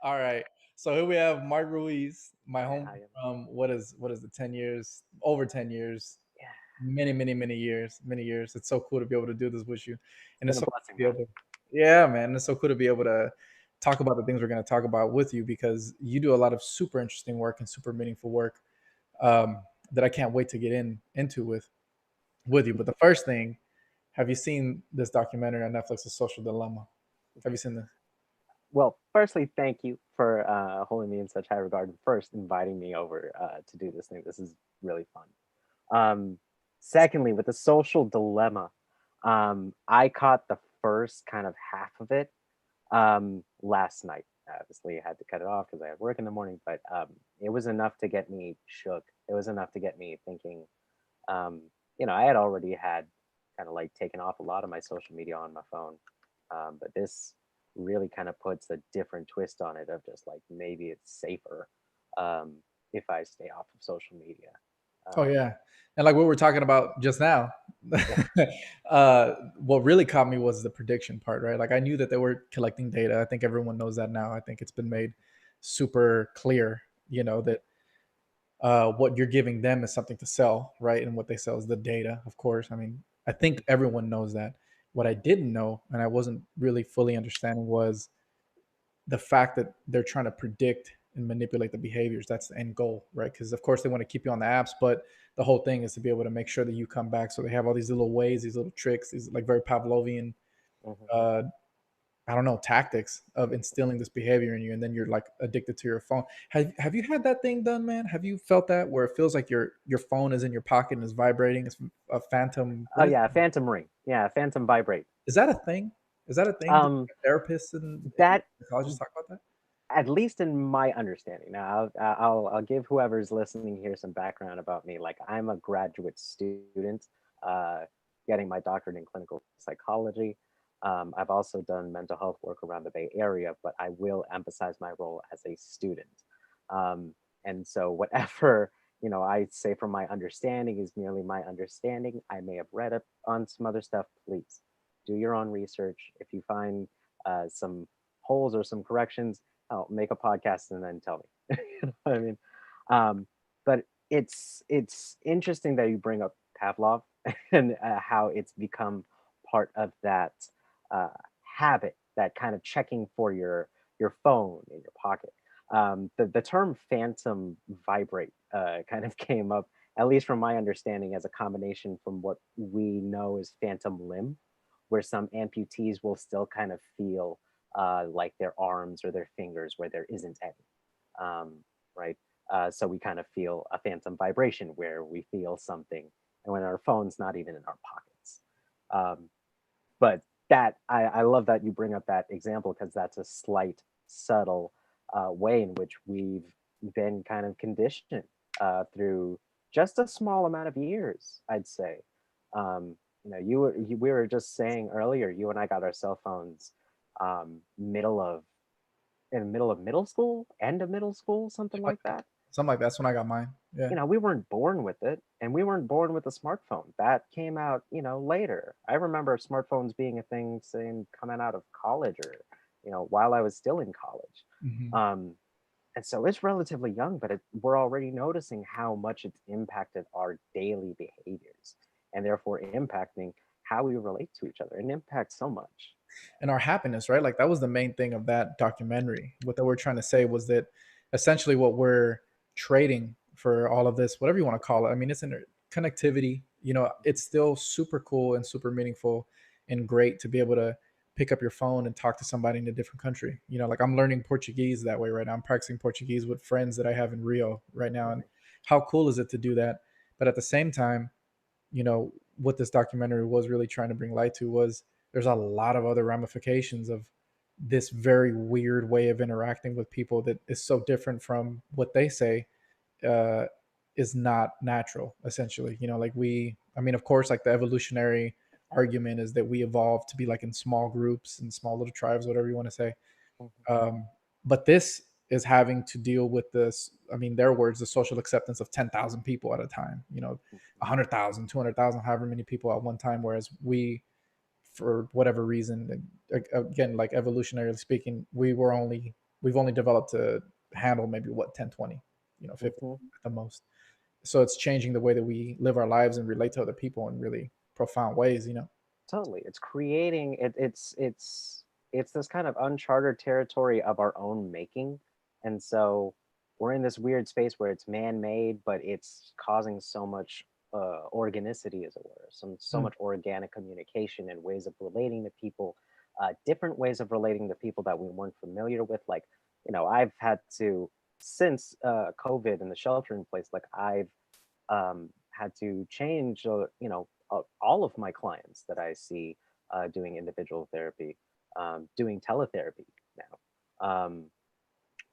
All right. So here we have Mark Ruiz, my Hi, home hi. from what is it, 10 years, over 10 years, Yeah, many years, many years. It's so cool to be able to do this with you. it's And been it's a so cool to blessing, be man. able yeah, man. It's so cool to be able to talk about the things we're going to talk about with you because you do a lot of super interesting work and super meaningful work um, that I can't wait to get into with you. But the first thing, have you seen this documentary on Netflix, The Social Dilemma? Have you seen this? Well, firstly, thank you for holding me in such high regard and first inviting me over to do this thing. This is really fun. Um, Secondly, with the social dilemma, I caught the first kind of half of it last night. Obviously, I had to cut it off because I had work in the morning, but it was enough to get me shook. It was enough to get me thinking. Um, I had already had kind of like taken off a lot of my social media on my phone, but this really kind of puts a different twist on it of just like maybe it's safer um, if I stay off of social media. Oh Um, yeah, and like what we're talking about just now, yeah, what really caught me was the prediction part, right? Like I knew that they were collecting data. I think everyone knows that now. I think it's been made super clear, that what you're giving them is something to sell, right? And what they sell is the data, of course. I mean, I think everyone knows that. What I didn't know, and I wasn't really fully understanding, was the fact that they're trying to predict and manipulate the behaviors. That's the end goal, right? Because of course they want to keep you on the apps, but the whole thing is to be able to make sure that you come back. So they have all these little ways, these little tricks, these like very Pavlovian, mhm. uh, I don't know, tactics of instilling this behavior in you, and then you're like addicted to your phone. Have you had that thing done, man? Have you felt that where it feels like your phone is in your pocket and is vibrating? It's a phantom. Oh What is yeah, phantom ring. Yeah, phantom vibrate. is that a thing? Is that a thing? Do Um, therapists and that psychologists talk about that? at least in my understanding. Now, I'll give whoever's listening here some background about me. Like, I'm a graduate student, uh, getting my doctorate in clinical psychology. I've also done mental health work around the Bay Area, but I will emphasize my role as a student. And so, whatever I say from my understanding is merely my understanding. I may have read up on some other stuff. Please do your own research. If you find some holes or some corrections, oh, make a podcast and then tell me. You know what I mean? Um, but it's interesting that you bring up Pavlov and how it's become part of that uh, habit, that kind of checking for your phone in your pocket. The term phantom vibrate kind of came up, at least from my understanding, as a combination from what we know as phantom limb, where some amputees will still kind of feel like their arms or their fingers where there isn't any, right? So we kind of feel a phantom vibration where we feel something, and when our phone's not even in our pockets. Um, but I love that you bring up that example because that's a slight, subtle way in which we've been kind of conditioned through just a small amount of years, I'd say. We were just saying earlier, you and I got our cell phones middle of in the middle of middle school, end of middle school, something like that. Something like that's when I got mine. Yeah. We weren't born with it, and we weren't born with a smartphone. That came out, later. I remember smartphones being a thing saying coming out of college or, while I was still in college. Mhm. Um, and so it's relatively young, but we're already noticing how much it's impacted our daily behaviors and therefore impacting how we relate to each other. It impacts so much. And our happiness, right? Like that was the main thing of that documentary. What they were trying to say was that essentially what we're trading for all of this, whatever you want to call it. I mean, it's connectivity. It's still super cool and super meaningful and great to be able to pick up your phone and talk to somebody in a different country. Like I'm learning Portuguese that way right now. I'm practicing Portuguese with friends that I have in Rio right now. And Right. how cool is it to do that? But at the same time, what this documentary was really trying to bring light to was there's a lot of other ramifications of this very weird way of interacting with people that is so different from what they say uh, is not natural. Essentially, like I mean, of course, like the evolutionary argument is that we evolved to be like in small groups and small little tribes, whatever you want to say. Mhm. But this is having to deal with this. I mean, their words, the social acceptance of 10,000 people at a time, Mhm. 100,000, 200,000, however many people at one time. Whereas we, for whatever reason. Again, like evolutionarily speaking, we've only developed to handle maybe what 10, 20, 50 Hmm. at the most. So it's changing the way that we live our lives and relate to other people in really profound ways. Totally. It's creating it. It's this kind of uncharted territory of our own making, and so we're in this weird space where it's man-made, but it's causing so much organicity, as it were, so Mm, much organic communication and ways of relating to people, different ways of relating to people that we weren't familiar with. Like, I've had to since COVID and the shelter in place, like I've had to change, all of my clients that I see doing individual therapy, doing teletherapy now.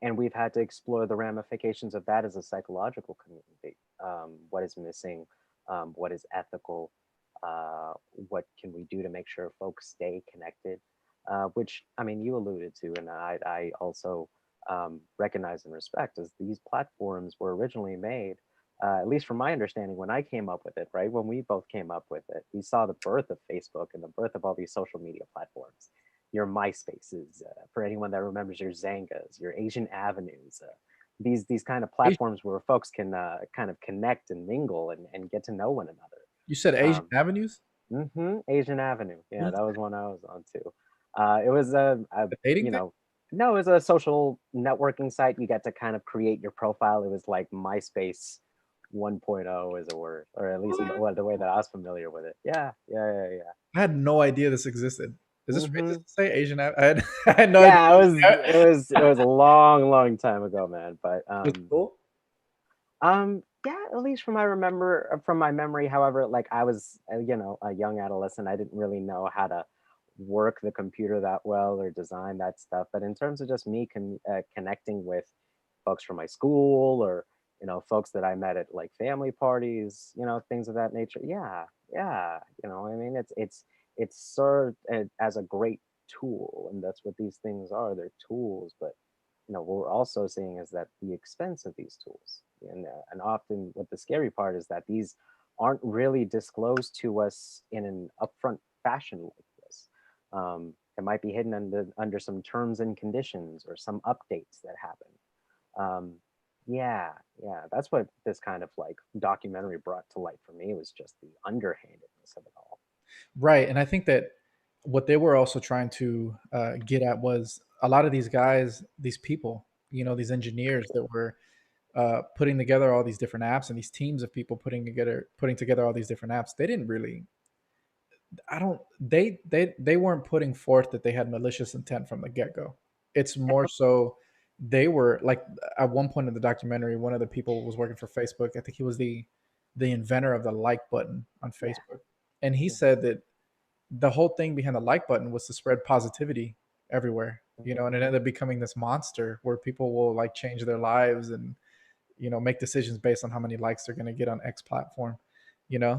And we've had to explore the ramifications of that as a psychological community. What is missing? What is ethical? What can we do to make sure folks stay connected? Which, I mean, you alluded to, and I also recognize and respect, as these platforms were originally made, at least from my understanding, when I came up with it, right? When we both came up with it, we saw the birth of Facebook and the birth of all these social media platforms. Your MySpaces, for anyone that remembers, your Zangas, your Asian Avenues, these kind of Asian, platforms where folks can kind of connect and mingle and get to know one another. you said Asian Um, avenues? Asian Avenue, What yeah, is that was one I was on too. It was a a dating you thing? know, no, it was a social networking site. You get to kind of create your profile. It was like MySpace 1.0, as it were, or at least What? well, the way that I was familiar with it. Yeah, yeah, yeah, yeah. I had no idea this existed. Is this Hmm. racist to say Asian? I had, I had no idea. Yeah, it was a long, long time ago, man. But Was it cool? yeah, at least from my memory. However, like I was, a young adolescent. I didn't really know how to work the computer that well or design that stuff. But in terms of just me connecting with folks from my school, or folks that I met at like family parties, things of that nature. Yeah, yeah. I mean, it's served as a great tool, and that's what these things are. They're tools, but what we're also seeing is that the expense of these tools, and often what the scary part is that these aren't really disclosed to us in an upfront fashion like this. It might be hidden under some terms and conditions or some updates that happen. um, yeah, yeah, that's what this kind of like documentary brought to light for me, was just the underhandedness of it all. Right. And I think that what they were also trying to get at was a lot of these guys, these people, these engineers that were putting together all these different apps, and these teams of people putting together all these different apps. They didn't really. I don't. They weren't putting forth that they had malicious intent from the get go. It's more so they were like, at one point in the documentary, one of the people was working for Facebook. I think he was the inventor of the like button on Yeah. Facebook, and he Hmm. said that the whole thing behind the like button was to spread positivity everywhere, and it Hmm. ended up becoming this monster where people will like change their lives and make decisions based on how many likes they're going to get on X platform.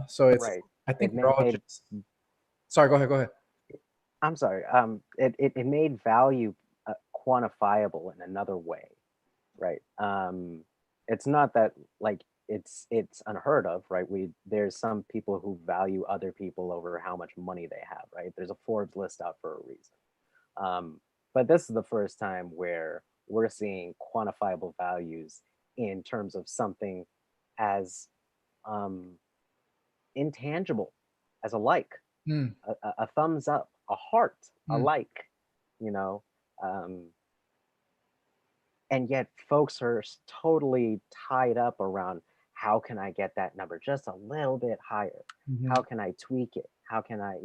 So it's Right. I It think we're all made just sorry. Go ahead. Go ahead. I'm sorry. It made value quantifiable in another way, right? It's not that, like, it's unheard of, right? There's some people who value other people over how much money they have, right? There's a Forbes list out for a reason. But this is the first time where we're seeing quantifiable values in terms of something as um, intangible as a like, Hmm. a thumbs up, a heart, a Hmm. like, you know. Um, and yet folks are totally tied up around, how can I get that number just a little bit higher? Mhm. How can I tweak it? How can I,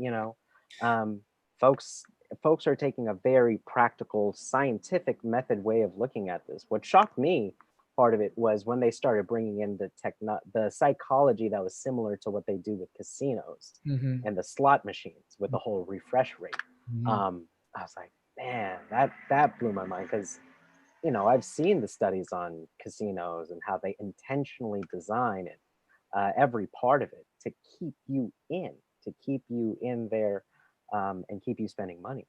um, folks folks are taking a very practical, scientific method way of looking at this. What shocked me, part of it, was when they started bringing in the psychology that was similar to what they do with casinos Mhm. and the slot machines with the whole refresh rate. Mhm. I was like, man, that blew my mind, because I've seen the studies on casinos and how they intentionally design it, every part of it, to keep you in, to keep you in there, and keep you spending money.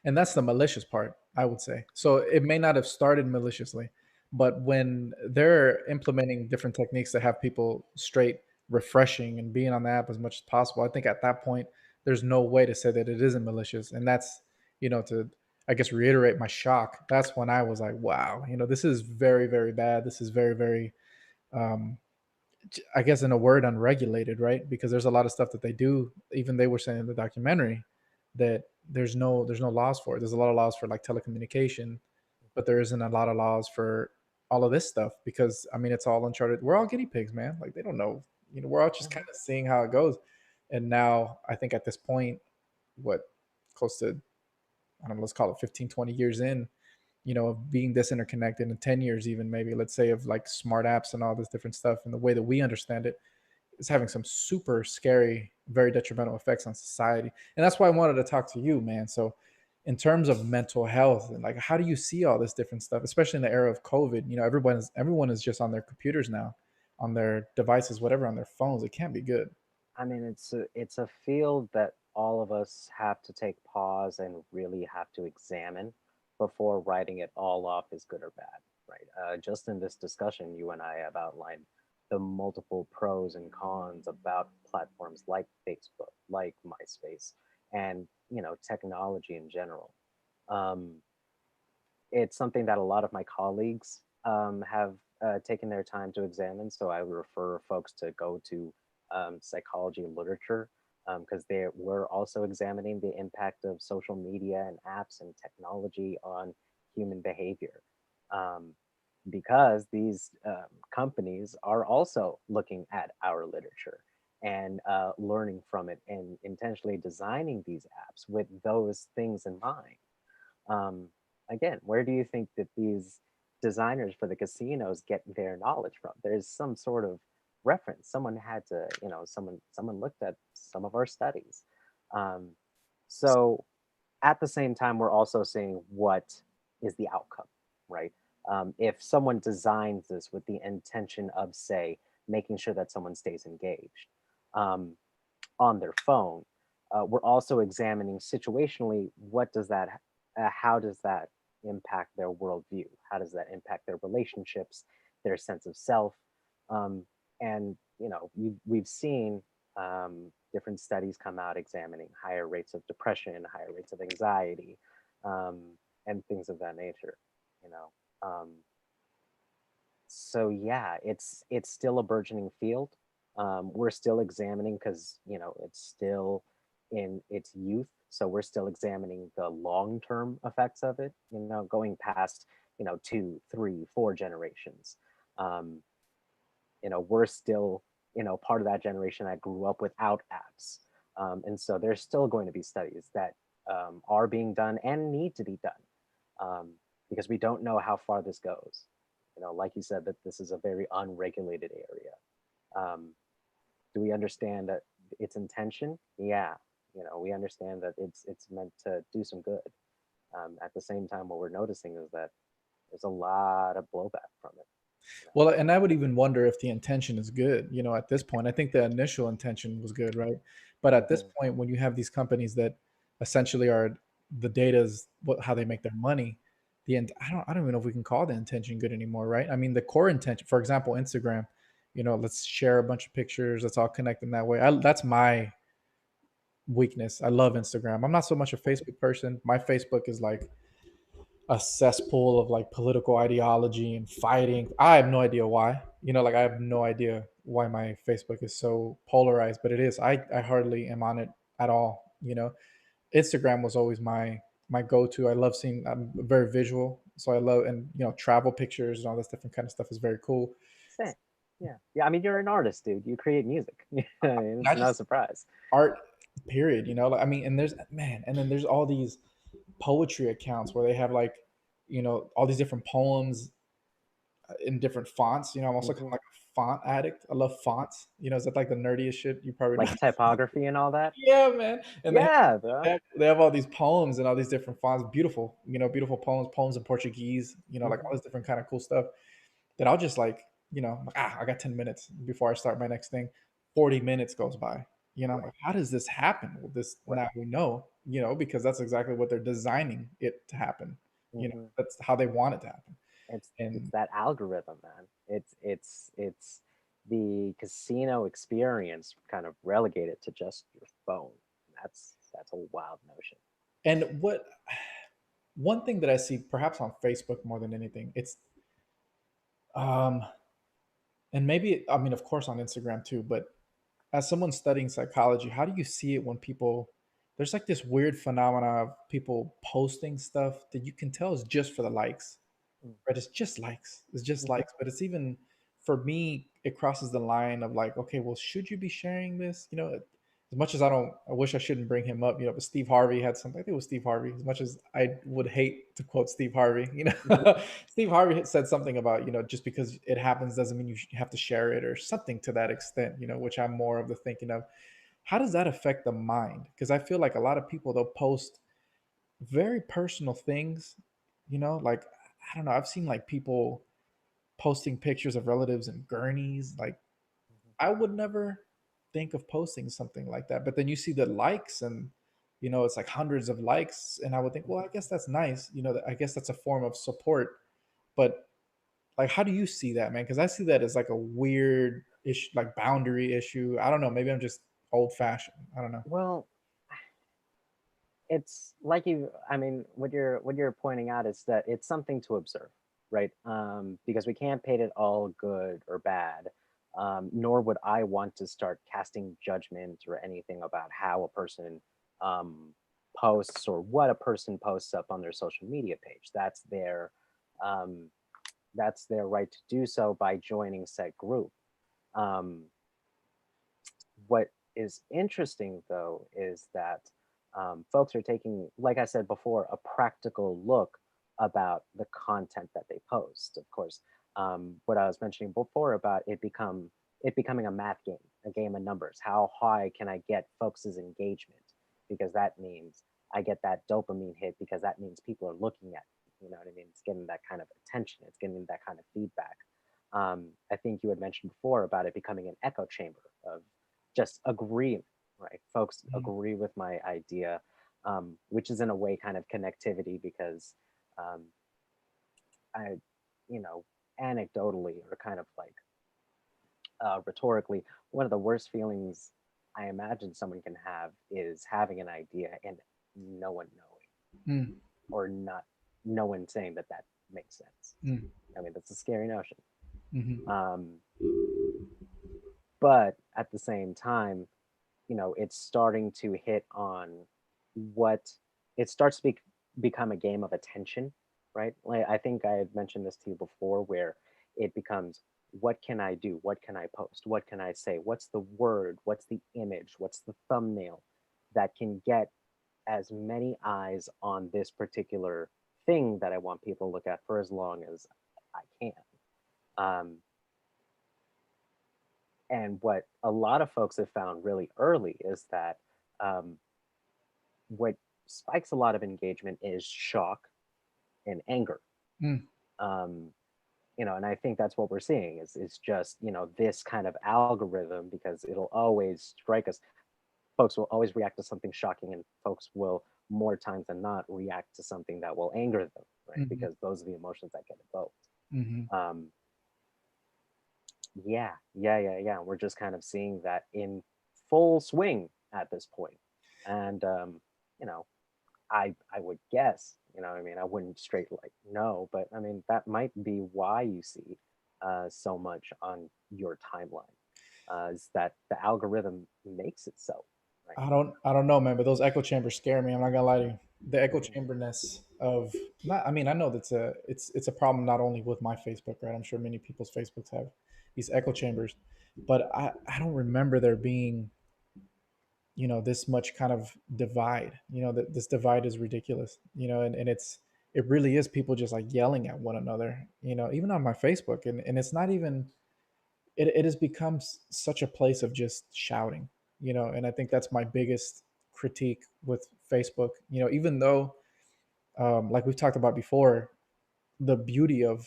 And that's the malicious part, I would say. So it may not have started maliciously, but when they're implementing different techniques that have people straight refreshing and being on the app as much as possible, I think at that point there's no way to say that it isn't malicious. And that's, to, I guess, reiterate my shock. That's when I was like, wow, this is very, very bad. This is very, very, um, I guess, in a word, unregulated, right? Because there's a lot of stuff that they do. Even they were saying in the documentary that there's no laws for it. There's a lot of laws for like telecommunication, but there isn't a lot of laws for all of this stuff because I mean it's all uncharted. We're all guinea pigs, man. Like they don't know. We're all just Mhm. kind of seeing how it goes. And now I think at this point, what, close to, I don't know, let's call it 15, 20 years in, of being this interconnected, in 10 years even, maybe, let's say, of like smart apps and all this different stuff and the way that we understand it is having some super scary, very detrimental effects on society. And that's why I wanted to talk to you, man. So in terms of mental health and like how do you see all this different stuff, especially in the era of COVID? Everyone is just on their computers now, on their devices, whatever, on their phones. It can't be good. I mean, it's a field that all of us have to take pause and really have to examine before writing it all off as good or bad, right? Just in this discussion, you and I have outlined the multiple pros and cons about platforms like Facebook, like MySpace, and technology in general. Um, it's something that a lot of my colleagues have taken their time to examine. So I would refer folks to go to psychology literature because they were also examining the impact of social media and apps and technology on human behavior. Um, because these companies are also looking at our literature and learning from it and intentionally designing these apps with those things in mind. um, Again, where do you think that these designers for the casinos get their knowledge from? There's some sort of reference. Someone had to, someone looked at some of our studies. Um, so at the same time, we're also seeing what is the outcome, right? If someone designs this with the intention of, say, making sure that someone stays engaged um, on their phone, we're also examining situationally how does that impact their worldview? How does that impact their relationships, their sense of self? Um, and we've seen different studies come out examining higher rates of depression, higher rates of anxiety, um, and things of that nature. You know, um, so yeah, it's still a burgeoning field. We're still examining because it's still in its youth, so we're still examining the long term effects of it. Going past 2, 3, 4 generations. Um, we're still part of that generation that grew up without apps, and so there's still going to be studies that are being done and need to be done um, because we don't know how far this goes. Like you said, that this is a very unregulated area. Um, do we understand that its intention? Yeah, we understand that it's meant to do some good. At the same time, what we're noticing is that there's a lot of blowback from it. You Well, and I would even wonder if the intention is good, at this point. I think the initial intention was good, right? But know? at this point, when you have these companies that essentially are, the data is how they make their money, I don't even know if we can call the intention good anymore, right? I mean, the core intention, for example, Instagram, let's share a bunch of pictures, let's all connect in that way. That's my weakness. I love Instagram. I'm not so much a Facebook person. My Facebook is like a cesspool of like political ideology and fighting. I have no idea why. Like I have no idea why my Facebook is so polarized, but it is. I hardly am on it at all. Instagram was always my go-to. I love seeing, I'm very visual, so I love, and travel pictures and all this different kind of stuff is very cool. Same. Yeah. Yeah. I mean, you're an artist, dude. You create music. I It's no just surprise. art period, like, I mean, and there's, man, and then there's all these poetry accounts where they have like, all these different poems in different fonts. I'm also kind of Hmm. like a font addict. I love fonts. Is that like the nerdiest shit you probably know? Like typography and all that. Yeah, man. And Yeah, bro. they have all these poems and all these different fonts, beautiful, beautiful poems in Portuguese, like all Hmm. this different kind of cool stuff that I'll just like, like, I got 10 minutes before I start my next thing. 40 minutes goes by. I'm Right. like, how does this happen? Well, this Right. now we know, because that's exactly what they're designing it to happen. Hmm. That's how they want it to happen. It's And that algorithm, man. It's the casino experience kind of relegated to just your phone. that's a wild notion. And what one thing that I see perhaps on Facebook more than anything, it's um and maybe I mean of course on Instagram too, but as someone studying psychology, how do you see it when people there's like this weird phenomena of people posting stuff that you can tell is just for the likes, Mm. right? It's just likes. It's just Mhm. likes. But it's even for me, it crosses the line of like, okay, well, should you be sharing this? As much as I wish I shouldn't bring him up, but Steve Harvey had something. I think it was Steve Harvey. As much as I would hate to quote Steve Harvey, Mhm. Steve Harvey had said something about, just because it happens doesn't mean you have to share it or something to that extent, which I'm more of the thinking of how does that affect the mind? Because I feel like a lot of people, they'll post very personal things, like I don't know. I've seen like people posting pictures of relatives in gurneys. Like Mhm. I would never think of posting something like that. But then you see the likes and it's like hundreds of likes. And I would think, well, I guess that's nice. I guess that's a form of support. But like how do you see that, man? Because I see that as like a weird issue, like boundary issue. I don't know. Maybe I'm just old fashioned. I don't know. Well, it's like I mean, what you're pointing out is that it's something to observe, right? Because we can't paint it all good or bad, nor would I want to start casting judgment or anything about how a person um, posts or what a person posts up on their social media page. Um, that's their right to do so by joining said group. um, what is interesting, though, is that folks are taking, like I said before, a practical look about the content that they post. Of course, what I was mentioning before about it becoming a math game, a game of numbers. How high can I get folks' engagement? Because that means I get that dopamine hit because that means people are looking at me. You know what I mean? It's getting that kind of attention. It's getting that kind of feedback. I think you had mentioned before about it becoming an echo chamber of just agreement, right? Folks Mhm. agree with my idea, which is in a way kind of connectivity because um, I, you know, anecdotally or kind of like rhetorically, one of the worst feelings I imagine someone can have is having an idea and no one knowing Mm, or not no one saying that that makes sense. mm, I mean, that's a scary notion. mhm, Um, but at the same time, it's starting to hit on what it starts to become a game of attention, right? Like I think I had mentioned this to you before, where it becomes what can I do? What can I post? What can I say? What's the word? What's the image? What's the thumbnail that can get as many eyes on this particular thing that I want people to look at for as long as I can? Um, and what a lot of folks have found really early is that um, what spikes a lot of engagement is shock and anger. mm, Um, and I think that's what we're seeing is just this kind of algorithm because it'll always strike us. Folks will always react to something shocking, and folks will more times than not react to something that will anger them, right? mhm, Because those are the emotions that get evoked. mhm. Um, yeah, yeah, yeah, yeah. We're just kind of seeing that in full swing at this point, and you know, I would guess, what I mean, I wouldn't straight like no, but I mean that might be why you see so much on your timeline. Is that the algorithm makes it so, right? I don't know, man, but those echo chambers scare me. I'm not gonna lie to you. The echo Mhm. chamberness of not. I mean, I know it's a problem not only with my Facebook, right? I'm sure many people's Facebooks have these echo chambers, but I don't remember there being this much kind of divide. That this divide is ridiculous. And it really is people just like yelling at one another. Even on my Facebook, and it's not even it has become such a place of just shouting, and I think that's my biggest critique with Facebook. Even though like we've talked about before, the beauty of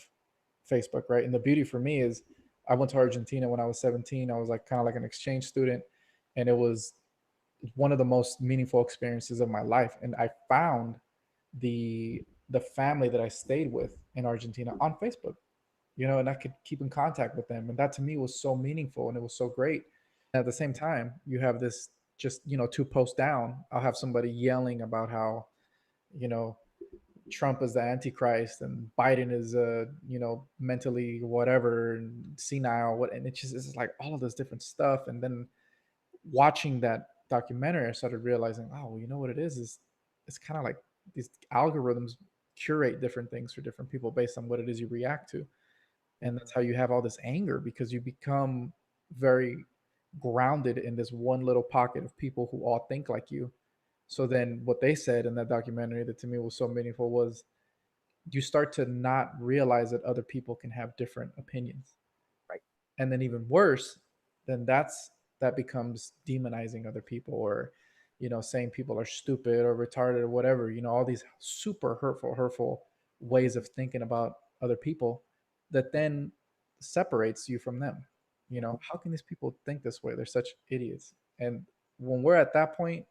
Facebook, right? And the beauty for me is I went to Argentina when I was 17. I was like kind of like an exchange student, and it was one of the most meaningful experiences of my life. And I found the family that I stayed with in Argentina on Facebook, and I could keep in contact with them. And that to me was so meaningful and it was so great. And at the same time, you have this just, two posts down, I'll have somebody yelling about how, you know, Trump is the Antichrist and Biden is mentally whatever and senile, what, and it's like all of this different stuff. And then watching that documentary, I started realizing, oh, well, you know what it is it's kind of like these algorithms curate different things for different people based on what it is you react to. And Mhm. that's how you have all this anger, because you become very grounded in this one little pocket of people who all think like you. So then what they said in that documentary that to me was so meaningful was, you start to not realize that other people can have different opinions. Right. And then even worse, then that becomes demonizing other people, or saying people are stupid or retarded or whatever, all these super hurtful ways of thinking about other people, that then separates you from them. Mhm. How can these people think this way? They're such idiots. And when we're at that point,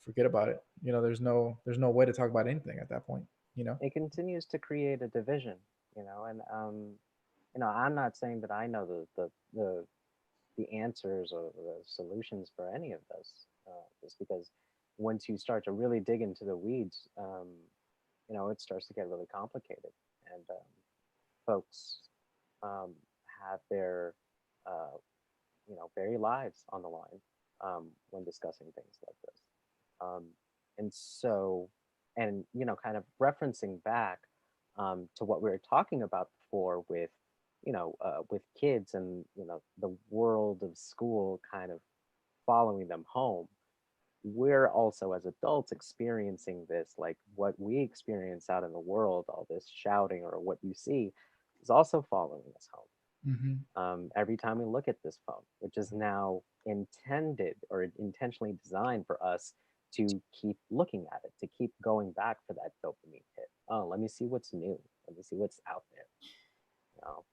forget about it. There's no way to talk about anything at that point you know It continues to create a division, and I'm not saying that I know the answers or the solutions for any of this, just because once you start to really dig into the weeds, it starts to get really complicated, and folks um, have their uh, very lives on the line when discussing things like this. Um, and so, and kind of referencing back to what we were talking about before with kids and the world of school kind of following them home. We're also as adults experiencing this, like what we experience out in the world, all this shouting or what you see is also following us home hmm every time we look at this phone, which is now intended or intentionally designed for us to keep looking at it, to keep going back for that dopamine hit. Oh, let me see what's new. Let me see what's out there. You know,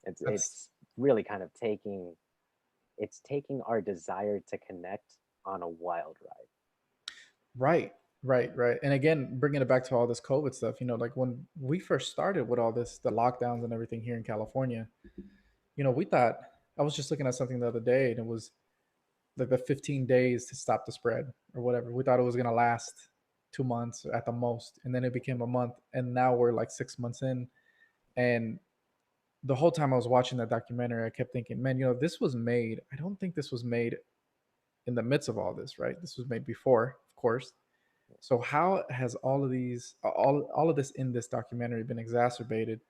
that's it's really kind of taking our desire to connect on a wild ride. right, right. And again, bringing it back to all this COVID stuff, like when we first started with all this, the lockdowns and everything here in California, we thought, I was just looking at something the other day, and it was like the 15 days to stop the spread or whatever. We thought it was going to last 2 months at the most. And then it became a month. And now we're like 6 months in. And the whole time I was watching that documentary, I kept thinking, man, this was made. I don't think this was made in the midst of all this, right? This was made before, of course. So how has all of this in this documentary been exacerbated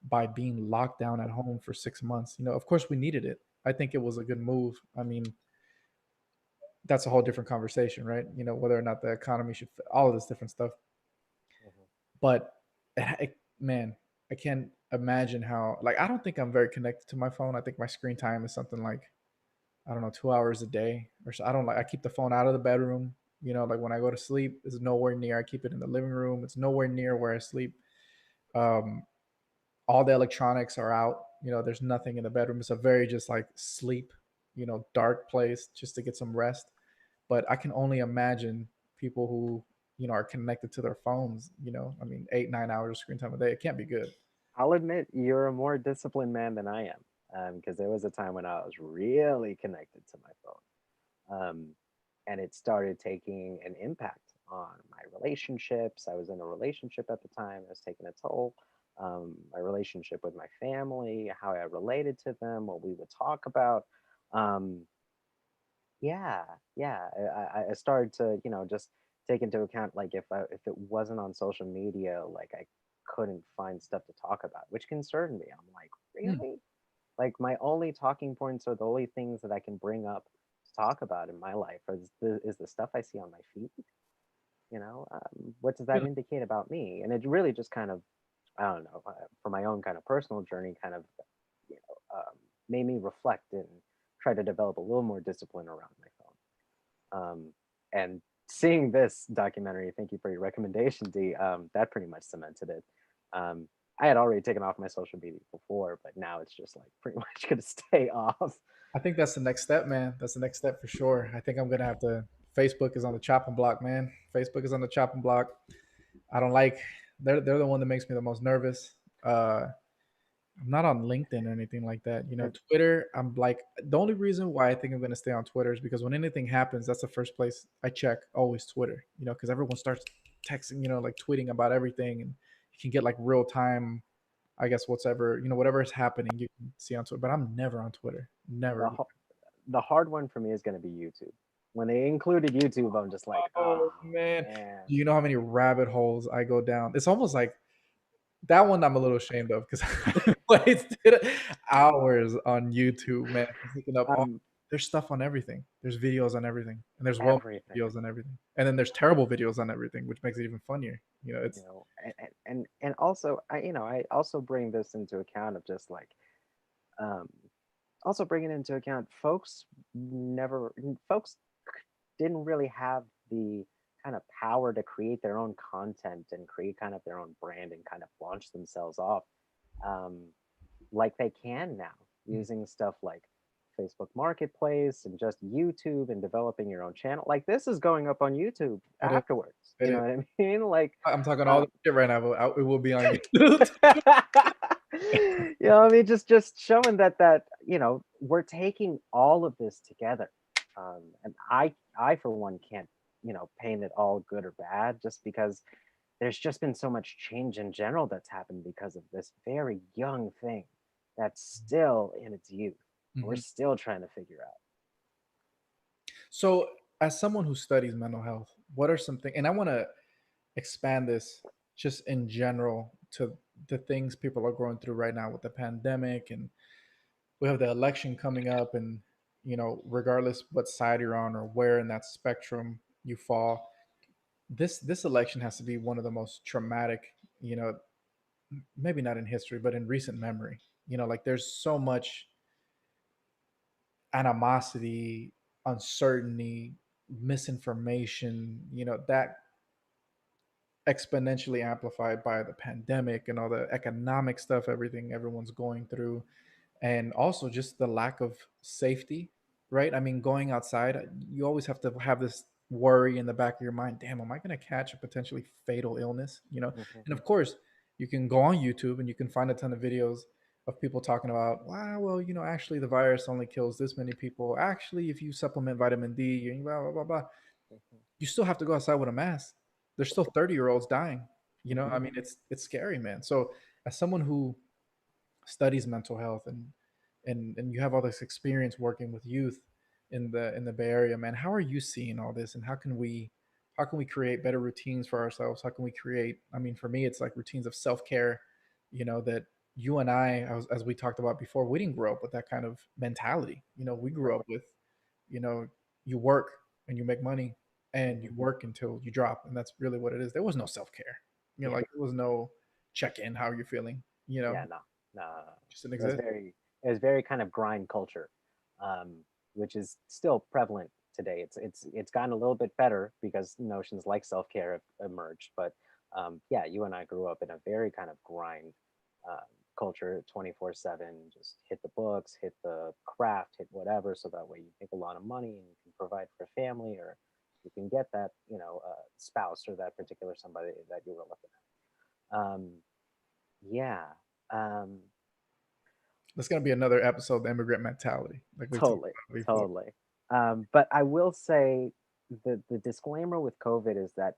by being locked down at home for 6 months? Of course we needed it. I think it was a good move. I mean, that's a whole different conversation, right? Whether or not the economy should fit, all of this different stuff. Mhm. But man, I can't imagine how. Like, I don't think I'm very connected to my phone. I think my screen time is something like, I don't know, 2 hours a day or so. I don't like. I keep the phone out of the bedroom. Like when I go to sleep, it's nowhere near. I keep it in the living room. It's nowhere near where I sleep. Um, all the electronics are out. There's nothing in the bedroom. It's a very just like sleep, dark place just to get some rest. But I can only imagine people who, are connected to their phones, I mean, 8, 9 hours of screen time a day. It can't be good. I'll admit you're a more disciplined man than I am, because there was a time when I was really connected to my phone. And it started taking an impact on my relationships. I was in a relationship at the time. It was taking a toll. My relationship with my family, how I related to them, what we would talk about. Um, yeah, yeah. I started to, just take into account like if it wasn't on social media, like I couldn't find stuff to talk about, which concerned me. I'm like, Hmm. really? Like my only talking points are the only things that I can bring up to talk about in my life is the stuff I see on my feed. What does that Yeah. indicate about me? And it really just kind of, I don't know, for my own kind of personal journey, kind of, made me reflect and try to develop a little more discipline around my phone. And seeing this documentary, thank you for your recommendation, D. That pretty much cemented it. I had already taken off my social media before, but now it's just like pretty much gonna stay off. I think that's the next step, man. That's the next step for sure. I think I'm gonna have to. Facebook is on the chopping block, man. Facebook is on the chopping block. I don't like. They're the one that makes me the most nervous. I'm not on LinkedIn or anything like that. You know, And Twitter, I'm like the only reason why I think I'm gonna stay on Twitter is because when anything happens, that's the first place I check, always Twitter, you know, because everyone starts texting, you know, like tweeting about everything and you can get like real time, I guess whatever, you know, whatever is happening, you can see on Twitter. But I'm never on Twitter. the Never. ho- the hard one for me is going to be YouTube. When they included YouTube, I'm just like, Oh oh man. man. Do you know how many rabbit holes I go down? It's almost like that one I'm a little ashamed of because I wasted hours on YouTube, man, just looking up all Um, there's stuff on everything. There's videos on everything, and there's well-made everything. videos on everything, and then there's terrible videos on everything, which makes it even funnier. You know, You it's know, and also I also bring this into account of just like um also bringing into account never folks didn't really have the kind of power to create their own content and create kind of their own brand and kind of launch themselves off um, like they can now mm, using stuff like Facebook Marketplace and just YouTube and developing your own channel. Like this is going up on YouTube it is. afterwards. It You is. know what I mean? Like, I'm talking all um, the shit right now, but it will be on YouTube. you know, I mean, just showing that we're taking all of this together, and I for one can't paint it all good or bad just because there's just been so much change in general that's happened because of this very young thing that's still in its youth. We're Mhm. still trying to figure out. So, as someone who studies mental health, what are some things? And I want to expand this just in general to the things people are going through right now with the pandemic, and we have the election coming up, and you know, regardless what side you're on or where in that spectrum you fall, this election has to be one of the most traumatic, you know, maybe not in history but in recent memory. You know, like there's so much animosity, uncertainty, misinformation, you know, that exponentially amplified by the pandemic and all the economic stuff, everything everyone's going through, and also just the lack of safety, right? I mean, going outside, you always have to have this worry in the back of your mind, damn, am I going to catch a potentially fatal illness, you know? Mhm. And of course, you can go on YouTube and you can find a ton of videos of people talking about, wow, well, you know, actually the virus only kills this many people. Actually, if you supplement vitamin D, you blah blah blah blah, Mhm. you still have to go outside with a mask. There's still 30-year-olds dying. You know, I Mhm. mean, it's scary, man. So as someone who studies mental health and you have all this experience working with youth in the Bay Area, man, how are you seeing all this, and how can we create better routines for ourselves? How can we create? I mean, for me, it's like routines of self care. You know that you and I, as we talked about before, we didn't grow up with that kind of mentality. You know, we grew Right. up with, you know, you work and you make money and you Mhm. work until you drop, and that's really what it is. There was no self care. You know, Yeah. like there was no check in how you're feeling. You know, Yeah. No. No. No, no. just didn't It was exist. very kind of grind culture, um, which is still prevalent today. It's gotten a little bit better because notions like self care have emerged. But yeah, you and I grew up in a very kind of grind um, culture, 24/7. Just hit the books, hit the craft, hit whatever, so that way you make a lot of money and you can provide for family, or you can get that spouse or that particular somebody that you were looking at. Yeah. Um, That's gonna be another episode, the immigrant mentality, like we talked Totally, about before. totally. But I will say the disclaimer with COVID is that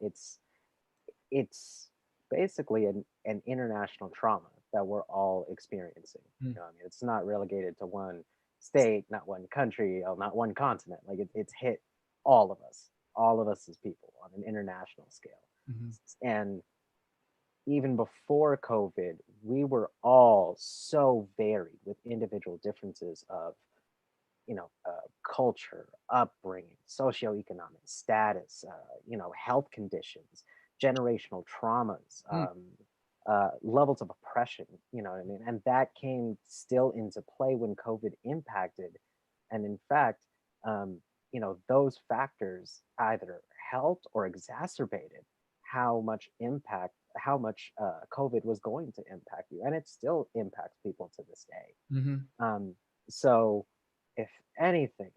it's basically an international trauma that we're all experiencing. Mm. You know, I mean, it's not relegated to one state, not one country, not one continent. Like it's hit all of us as people on an international scale. Mhm. And even before COVID, we were all so varied with individual differences of culture, upbringing, socioeconomic status, health conditions, generational traumas, Mm. levels of oppression. You know what I mean? And that came still into play when COVID impacted. And in fact, um, those factors either helped or exacerbated how much COVID was going to impact you, and it still impacts people to this day. Mhm. Um, so, if anything,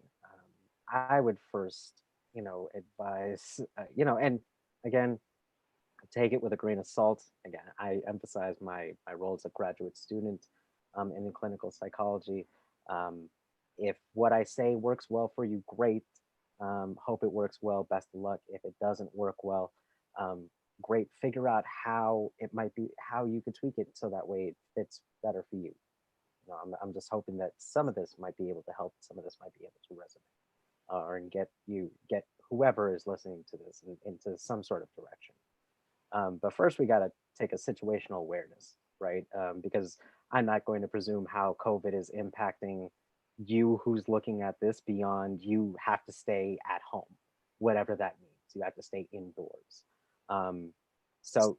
I would first, advise, and again, take it with a grain of salt. Again, I emphasize my role as a graduate student. and in clinical psychology. Um, if what I say works well for you, great. Hope it works well. Best of luck. If it doesn't work well, um, great. Figure out how it might be, how you could tweak it so that way it fits better for you. I'm just hoping that some of this might be able to help, some of this might be able to resonate, or get whoever is listening to this into some sort of direction. But first, we got to take a situational awareness, right? Because I'm not going to presume how COVID is impacting you who's looking at this beyond you have to stay at home, whatever that means. You have to stay indoors. Um, so,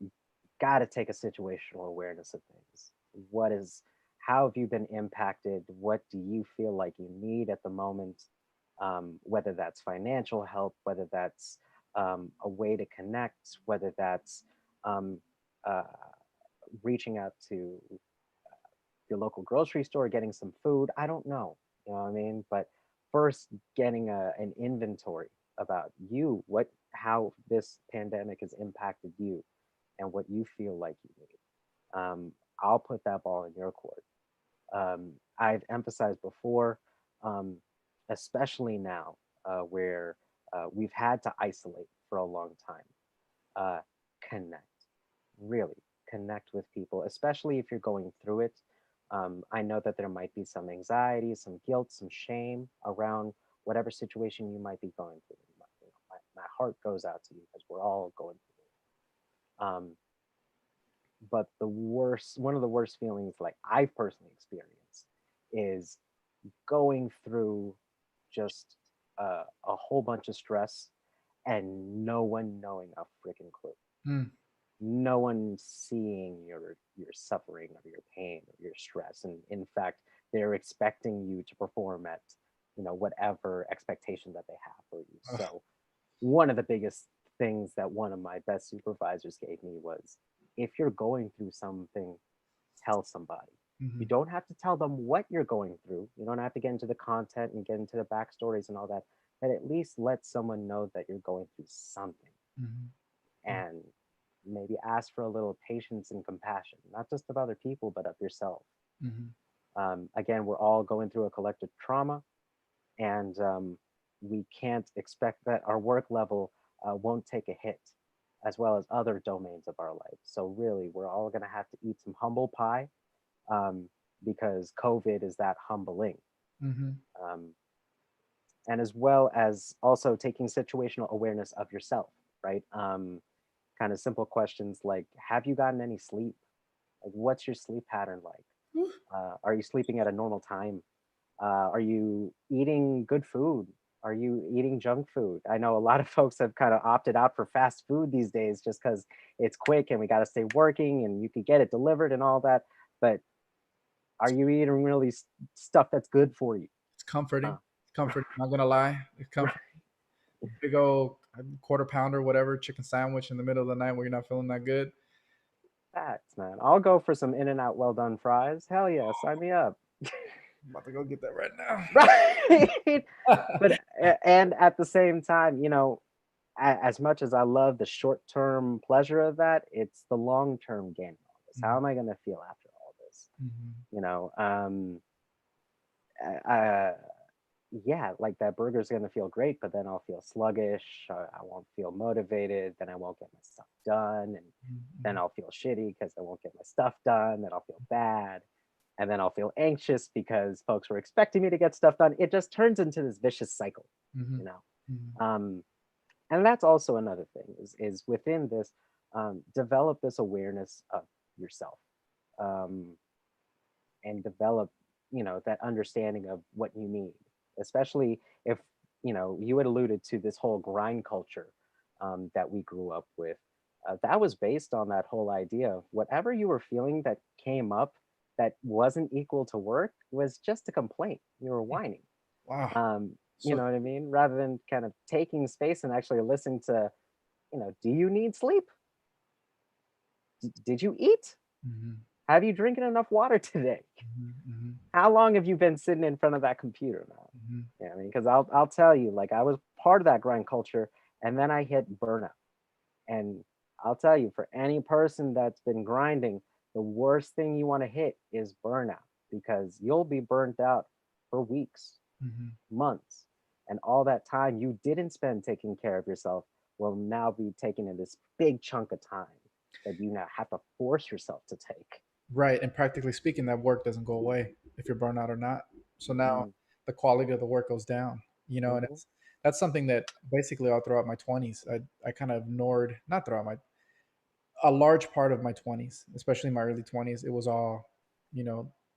got to take a situational awareness of things. What is, how have you been impacted? What do you feel like you need at the moment? Whether that's financial help, whether that's a way to connect, whether that's um, uh, reaching out to your local grocery store, getting some food. I don't know, you know what I mean? But first, getting an inventory about you, what, how this pandemic has impacted you, and what you feel like you need. I'll put that ball in your court. I've emphasized before, um, especially now, where we've had to isolate for a long time. uh, Connect, really connect with people, especially if you're going through it. I know that there might be some anxiety, some guilt, some shame around whatever situation you might be going through. My heart goes out to you because we're all going through it. But the worst, one of the worst feelings, like I've personally experienced, is going through just a whole bunch of stress and no one knowing a freaking clue, Mm. no one seeing your suffering or your pain or your stress, and in fact they're expecting you to perform at, you know, whatever expectation that they have for you. Ugh. So one of the biggest things that one of my best supervisors gave me was, if you're going through something, tell somebody. You Mhm. don't have to tell them what you're going through, you don't have to get into the content and get into the backstories and all that, but at least let someone know that you're going through something, Mhm. Mm. and maybe ask for a little patience and compassion, not just of other people, but of yourself. Mhm. Again, we're all going through a collective trauma, and we can't expect that our work level won't take a hit, as well as other domains of our life. So, really, we're all going to have to eat some humble pie, um, because COVID is that humbling. Mhm. Um, and as well as also taking situational awareness of yourself, right? Kind of simple questions like, have you gotten any sleep? Like, what's your sleep pattern like? Are you sleeping at a normal time? Are you eating good food? Are you eating junk food? I know a lot of folks have kind of opted out for fast food these days just because it's quick and we got to stay working and you can get it delivered and all that. But are you eating really stuff that's good for you? It's comforting. Uh, It's comforting. Not gonna lie. It's right. comforting. Big old quarter pounder, whatever, chicken sandwich in the middle of the night where you're not feeling that good. Facts, man. I'll go for some In and Out well done fries. Hell yeah, sign me up. I'm about to go get that right now. Right. But and at the same time, you know, as much as I love the short term pleasure of that, it's the long term gain of all this. How Mhm. am I going to feel after all this? Mhm. You know, uh, yeah, like that burger's going to feel great, but then I'll feel sluggish. I won't feel motivated. Then I won't get my stuff done. And then Mhm. I'll feel shitty because I won't get my stuff done. Then I'll feel bad. And then I'll feel anxious because folks were expecting me to get stuff done. It just turns into this vicious cycle, you Mhm. know? Mhm. Um, and that's also another thing is within this, develop this awareness of yourself, um, and develop, you know, that understanding of what you need, especially if, you know, you had alluded to this whole grind culture, that we grew up with. That was based on that whole idea of whatever you were feeling that came up that wasn't equal to work was just a complaint, you were whining. Wow. um, you So know what I mean, rather than kind of taking space and actually listening to, you know, do you need sleep? Did you eat? mhm. Have you drinking enough water today? Mhm. Mhm. How long have you been sitting in front of that computer now? Mhm. Yeah, I mean, because I'll tell you, like I was part of that grind culture, and then I hit burnout. And I'll tell you, for any person that's been grinding, the worst thing you want to hit is burnout. because you'll be burnt out for weeks, Mhm. months, and all that time you didn't spend taking care of yourself will now be taken in this big chunk of time that you now have to force yourself to take. Right, and practically speaking, that work doesn't go away if you're burnt out or not. So now Mm, the quality of the work goes down, and mhm, that's something that basically all throughout my 20s, I kind of ignored, not throughout my a large part of my 20s, especially my early 20s, it was all,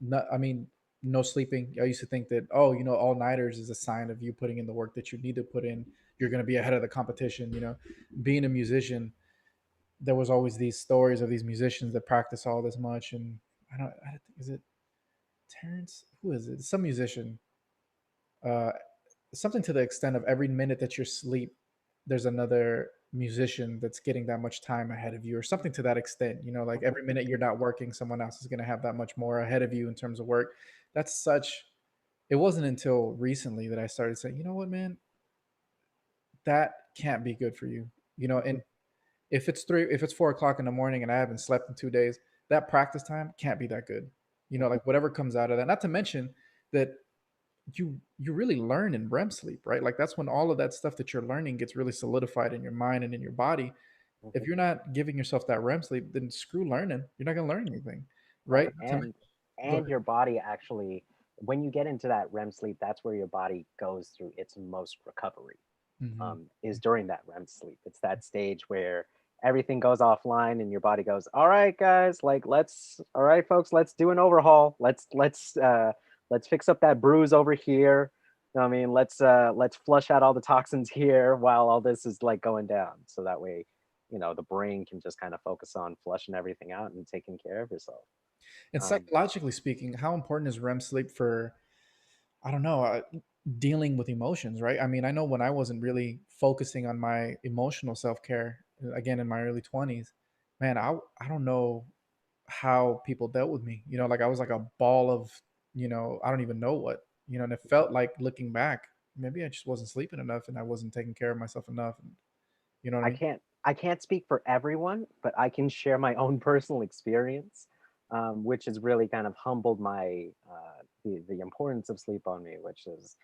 not, I mean, no sleeping. I used to think that, oh, all nighters is a sign of you putting in the work that you need to put in. You're going to be ahead of the competition. Being a musician, there was always these stories of these musicians that practice all this much. And I don't think, is it Terrence? Who is it? Some musician. Uh, Something to the extent of every minute that you're asleep, there's another musician that's getting that much time ahead of you, or something to that extent. Like mhm. every minute you're not working, someone else is going to have that much more ahead of you in terms of work. That's such. It wasn't until recently that I started saying, you know what, man, that can't be good for you. And if it's 4 o'clock in the morning and I haven't slept in 2 days, that practice time can't be that good. Like whatever comes out of that. Not to mention that you really learn in REM sleep, right? Like that's when all of that stuff that you're learning gets really solidified in your mind and in your body. If Mhm. you're not giving yourself that REM sleep, then screw learning. You're not gonna learn anything, right? Right. Not to Go And ahead. your body actually, when you get into that REM sleep, that's where your body goes through its most recovery. Hmm. Is during that REM sleep. It's that stage where everything goes offline and your body goes, "All right, guys, like all right, folks, let's do an overhaul. Let's fix up that bruise over here. You know what I mean, let's flush out all the toxins here while all this is like going down, so that way, the brain can just kind of focus on flushing everything out and taking care of yourself." And Um, psychologically speaking, how important is REM sleep for, I don't know, dealing with emotions, right? I mean, I know when I wasn't really focusing on my emotional self care, again in my early 20s, man, I don't know how people dealt with me. Like I was like a ball of, I don't even know what, and it felt like looking back, maybe I just wasn't sleeping enough and I wasn't taking care of myself enough. And you know what I mean? I can't speak for everyone, but I can share my own personal experience, which has really kind of humbled the importance of sleep on me. Which is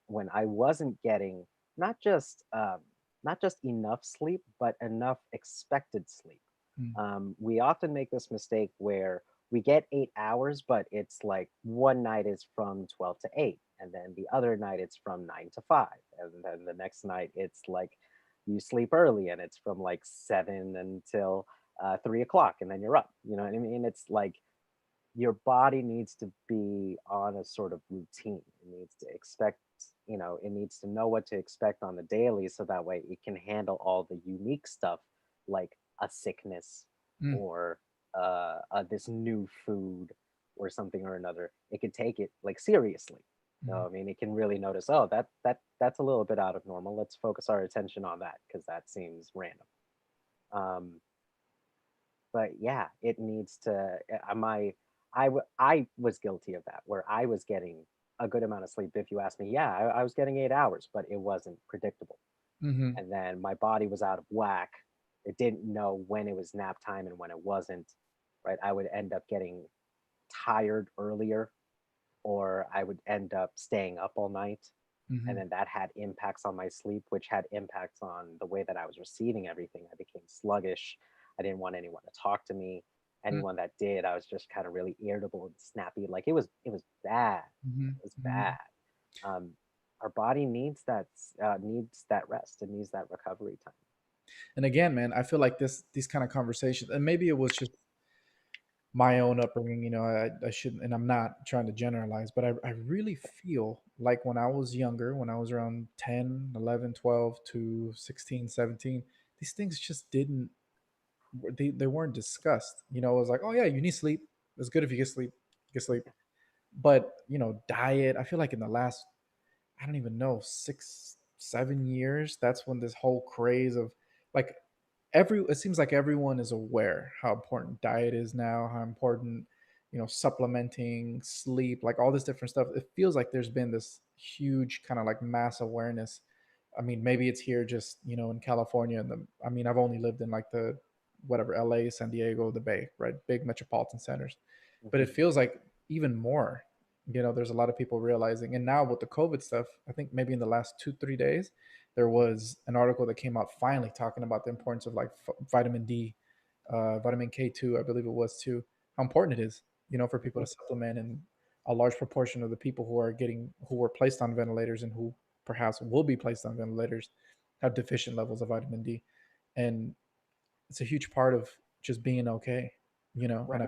when I wasn't getting not just um, not just enough sleep, but enough expected sleep. Mm, We often make this mistake where we get 8 hours, but it's like one night is from 12 to 8, and then the other night it's from 9 to 5, and then the next night it's like you sleep early and it's from like 7 until 3 o'clock, and then you're up. You know what I mean? It's like your body needs to be on a sort of routine. It needs to expect, it needs to know what to expect on the daily so that way it can handle all the unique stuff like a sickness mm, or this new food or something or another. It can take it like seriously. mm. I mean, it can really notice, oh, that's a little bit out of normal. Let's focus our attention on that because that seems random. Um, but yeah, it needs to. I was guilty of that, where I was getting a good amount of sleep. If you ask me, yeah, I was getting 8 hours, but it wasn't predictable. Mhm, And then my body was out of whack. It didn't know when it was nap time and when it wasn't. Right, I would end up getting tired earlier, or I would end up staying up all night. And mhm, then that had impacts on my sleep, which had impacts on the way that I was receiving everything. I became sluggish. I didn't want anyone to talk to me. mm, Anyone that did, I was just kind of really irritable and snappy. Like it was bad. mhm, It was mhm. bad. Um, our body needs that rest. It needs that recovery time. And again, man, I feel like these kind of conversations, and maybe it was just my own upbringing, I shouldn't, and I'm not trying to generalize, but I really feel like when I was younger, when I was around 10, 11, 12 to 16, 17, these things just didn't, they weren't discussed. It was like, oh yeah, you need sleep. It's good if you get sleep, get sleep. But, diet, I feel like in the last, I don't even know, 6, 7 years, that's when this whole craze of like it seems like everyone is aware how important diet is now, how important, supplementing, sleep, like all this different stuff. It feels like there's been this huge kind of like mass awareness. I mean, maybe it's here just, in California and I mean, I've only lived in like the whatever LA, San Diego, the Bay, right? Big metropolitan centers. But Mhm. it feels like even more. There's a lot of people realizing, and now with the COVID stuff, I think maybe in the last 2 3 days, there was an article that came out finally talking about the importance of like vitamin D, vitamin K2, I believe it was too, how important it is, for people Mhm. to supplement. And a large proportion of the people who were placed on ventilators and who perhaps will be placed on ventilators have deficient levels of vitamin D, and it's a huge part of just being okay. And Right. I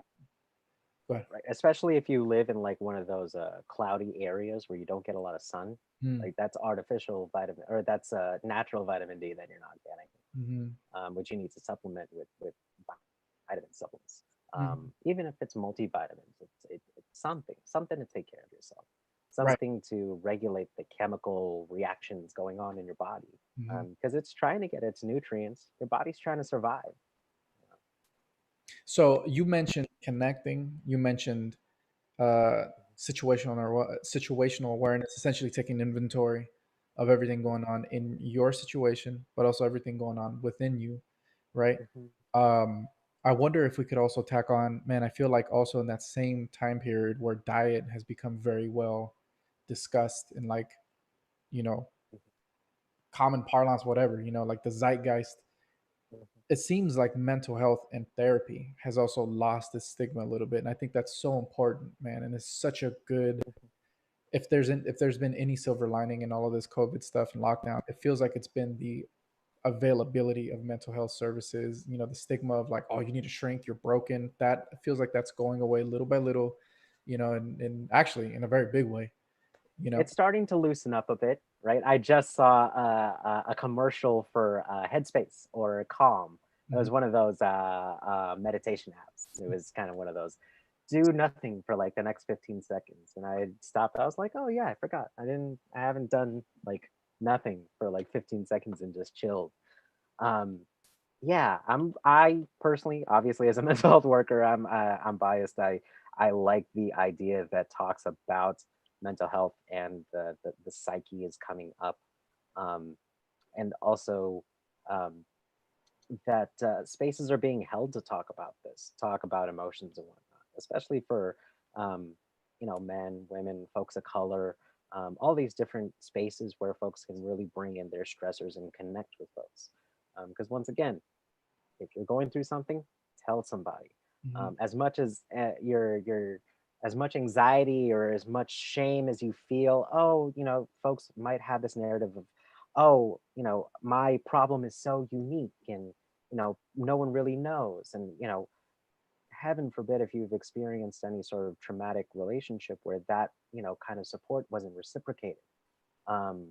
go ahead. Right. Especially if you live in like one of those cloudy areas where you don't get a lot of sun. Mm, Like that's artificial vitamin, or that's natural vitamin D that you're not getting, mhm, which you need to supplement with vitamin supplements. mhm. Even if it's multivitamins, it's something to take care of yourself, Right. something to regulate the chemical reactions going on in your body, Mhm. because it's trying to get its nutrients. Your body's trying to survive. So you mentioned connecting. You mentioned uh, situational awareness, essentially taking inventory of everything going on in your situation, but also everything going on within you, right? Mhm, Um, I wonder if we could also tack on, man. I feel like also in that same time period where diet has become very well discussed in like you know mhm, common parlance, whatever, like the zeitgeist. mhm, It seems like mental health and therapy has also lost its stigma a little bit, and I think that's so important, man. And it's such a good, mhm, if there's been any silver lining in all of this COVID stuff and lockdown, it feels like it's been the availability of mental health services. The stigma of like, oh, you need to shrink, you're broken. That feels like that's going away little by little, and actually in a very big way. you know It's starting to loosen up a bit, right? I just saw a commercial for Headspace or Calm. It Mhm. was one of those meditation apps. It was kind of one of those do nothing for like the next 15 seconds. And I stopped. I was like, oh yeah, I forgot. I haven't done like nothing for like 15 seconds and just chilled. Um, yeah, I personally, obviously, as a mental health worker, I'm biased. I like the idea that talks about mental health and the psyche is coming up, um, and also um, that spaces are being held to talk about this, talk about emotions and whatnot, especially for um, men, women, folks of color, all these different spaces where folks can really bring in their stressors and connect with folks. Because once again, if you're going through something, tell somebody. Mhm. As much as your as much anxiety or as much shame as you feel, oh, folks might have this narrative of, oh, my problem is so unique and no one really knows. And heaven forbid if you've experienced any sort of traumatic relationship where that kind of support wasn't reciprocated, um,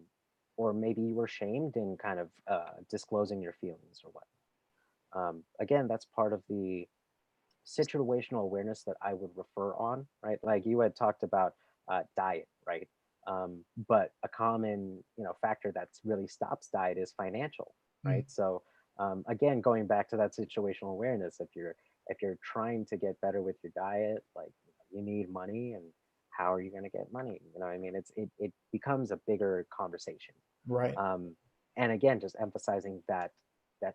or maybe you were shamed in kind of disclosing your feelings or what. Again, that's part of the situational awareness that I would refer on, right? Like you had talked about diet, right? But a common, factor that's really stops diet is financial, Mm. right? So again, going back to that situational awareness, if you're trying to get better with your diet, like you need money, and how are you going to get money? What I mean? It becomes a bigger conversation, Right. um, and again, just emphasizing that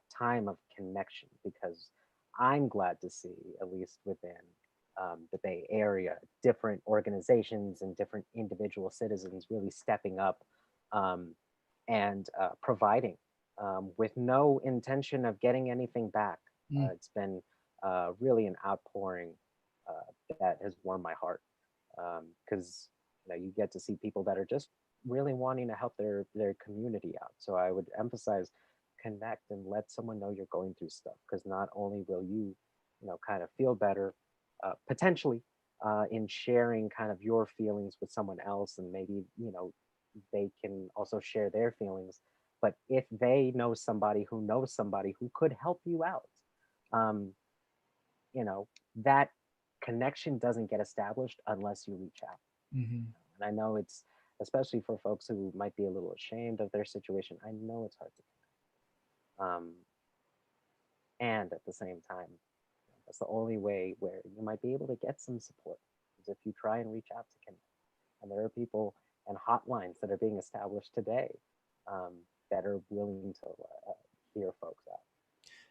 time of connection, because I'm glad to see, at least within the Bay Area, different organizations and different individual citizens really stepping up, um, and providing, with no intention of getting anything back. Mm. It's been really an outpouring that has warmed my heart, because you get to see people that are just really wanting to help their community out. So I would emphasize connect and let someone know you're going through stuff, because not only will you kind of feel better, potentially, in sharing kind of your feelings with someone else, and maybe they can also share their feelings, but if they know somebody who knows somebody who could help you out, um, that connection doesn't get established unless you reach out. Mhm. And I know it's, especially for folks who might be a little ashamed of their situation, I know it's hard to connect. And at the same time, that's the only way where you might be able to get some support, is if you try and reach out to connect. And there are people and hotlines that are being established today, um, that are willing to hear folks out.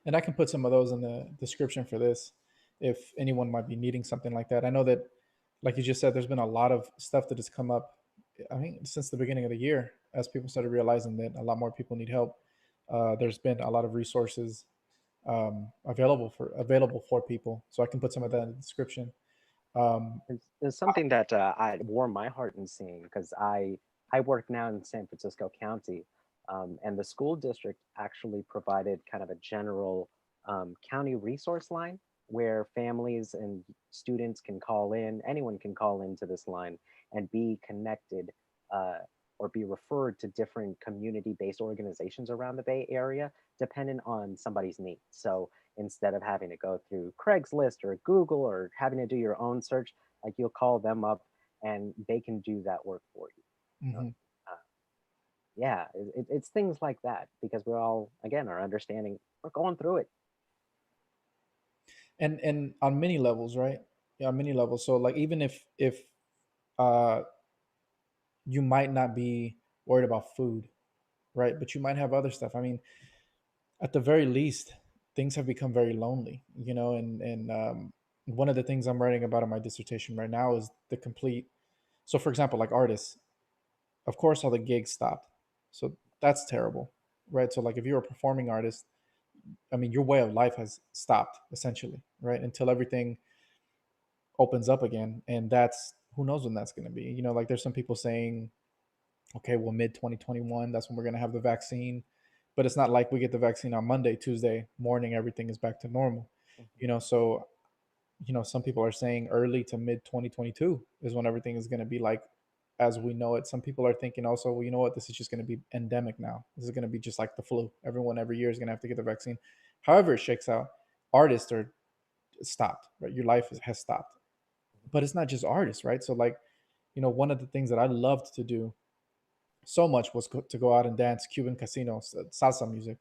And I can put some of those in the description for this if anyone might be needing something like that. I know that like you just said, there's been a lot of stuff that has come up. I mean, since the beginning of the year, as people started realizing that a lot more people need help. There's been a lot of resources available for people. So I can put some of that in the description. Um, It's something that I warm my heart in seeing because I work now in San Francisco County, and the school district actually provided kind of a general county resource line where families and students can call in. Anyone can call into this line and be connected uh, or be referred to different community-based organizations around the Bay Area, depending on somebody's needs. So instead of having to go through Craigslist or Google or having to do your own search, like you'll call them up and they can do that work for you. You know, mhm. uh, yeah, it's things like that because we're all again our understanding. We're going through it. And on many levels, right? Yeah, on many levels. So like even if uh, you might not be worried about food, right? But you might have other stuff. I mean, at the very least, things have become very lonely, you know. And one of the things I'm writing about in my dissertation right now is the complete. So, for example, like artists, of course, all the gigs stopped. So that's terrible, right? So, like, if you're a performing artist, I mean, your way of life has stopped essentially, right? Until everything opens up again, and that's who knows when that's going to be. You know, like there's some people saying, okay, well, mid 2021, that's when we're going to have the vaccine. But it's not like we get the vaccine on Monday, Tuesday morning, everything is back to normal. Mhm. You know, so, you know, some people are saying early to mid 2022 is when everything is going to be like as we know it. Some people are thinking also, well, you know what, this is just going to be endemic now. This is going to be just like the flu. Everyone every year is going to have to get the vaccine. However it shakes out, artists are stopped, right? Your life has stopped. But it's not just artists, right? So, like, you know, one of the things that I loved to do so much was to go out and dance Cuban casinos, salsa music,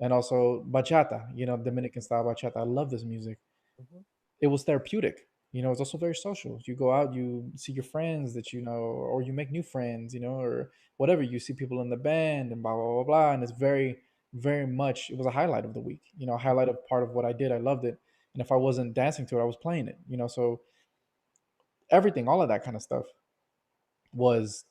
and also bachata, you know, Dominican style bachata. I love this music. Mhm. It was therapeutic. You know, it's also very social. You go out, you see your friends that you know, or you make new friends, you know, or whatever. You see people in the band and blah blah blah blah. And it's very, very much. It was a highlight of the week. You know, a highlight of part of what I did. I loved it. And if I wasn't dancing to it, I was playing it. You know, so everything, all of that kind of stuff was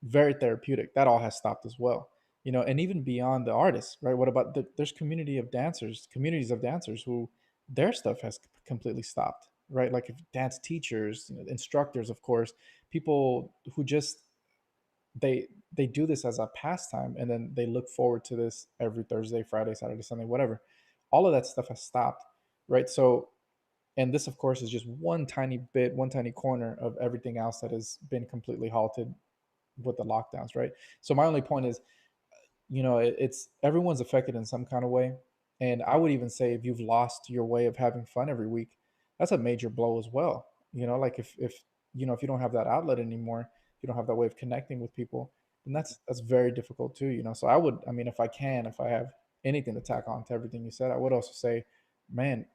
very therapeutic. That all has stopped as well. You know, and even beyond the artists, right? What about there's communities of dancers who their stuff has completely stopped, right? Like if dance teachers, you know, instructors, of course, people who just they do this as a pastime and then they look forward to this every Thursday, Friday, Saturday, Sunday, whatever. All of that stuff has stopped, right? So, and this of course is just one tiny bit, one tiny corner of everything else that has been completely halted with the lockdowns, right? So my only point is, you know, it's everyone's affected in some kind of way, and I would even say if you've lost your way of having fun every week, that's a major blow as well. You know, like if you know if you don't have that outlet anymore, if you don't have that way of connecting with people, then that's very difficult too. You know, so I would, I mean, if I can, if I have anything to tack on to everything you said, I would also say, man,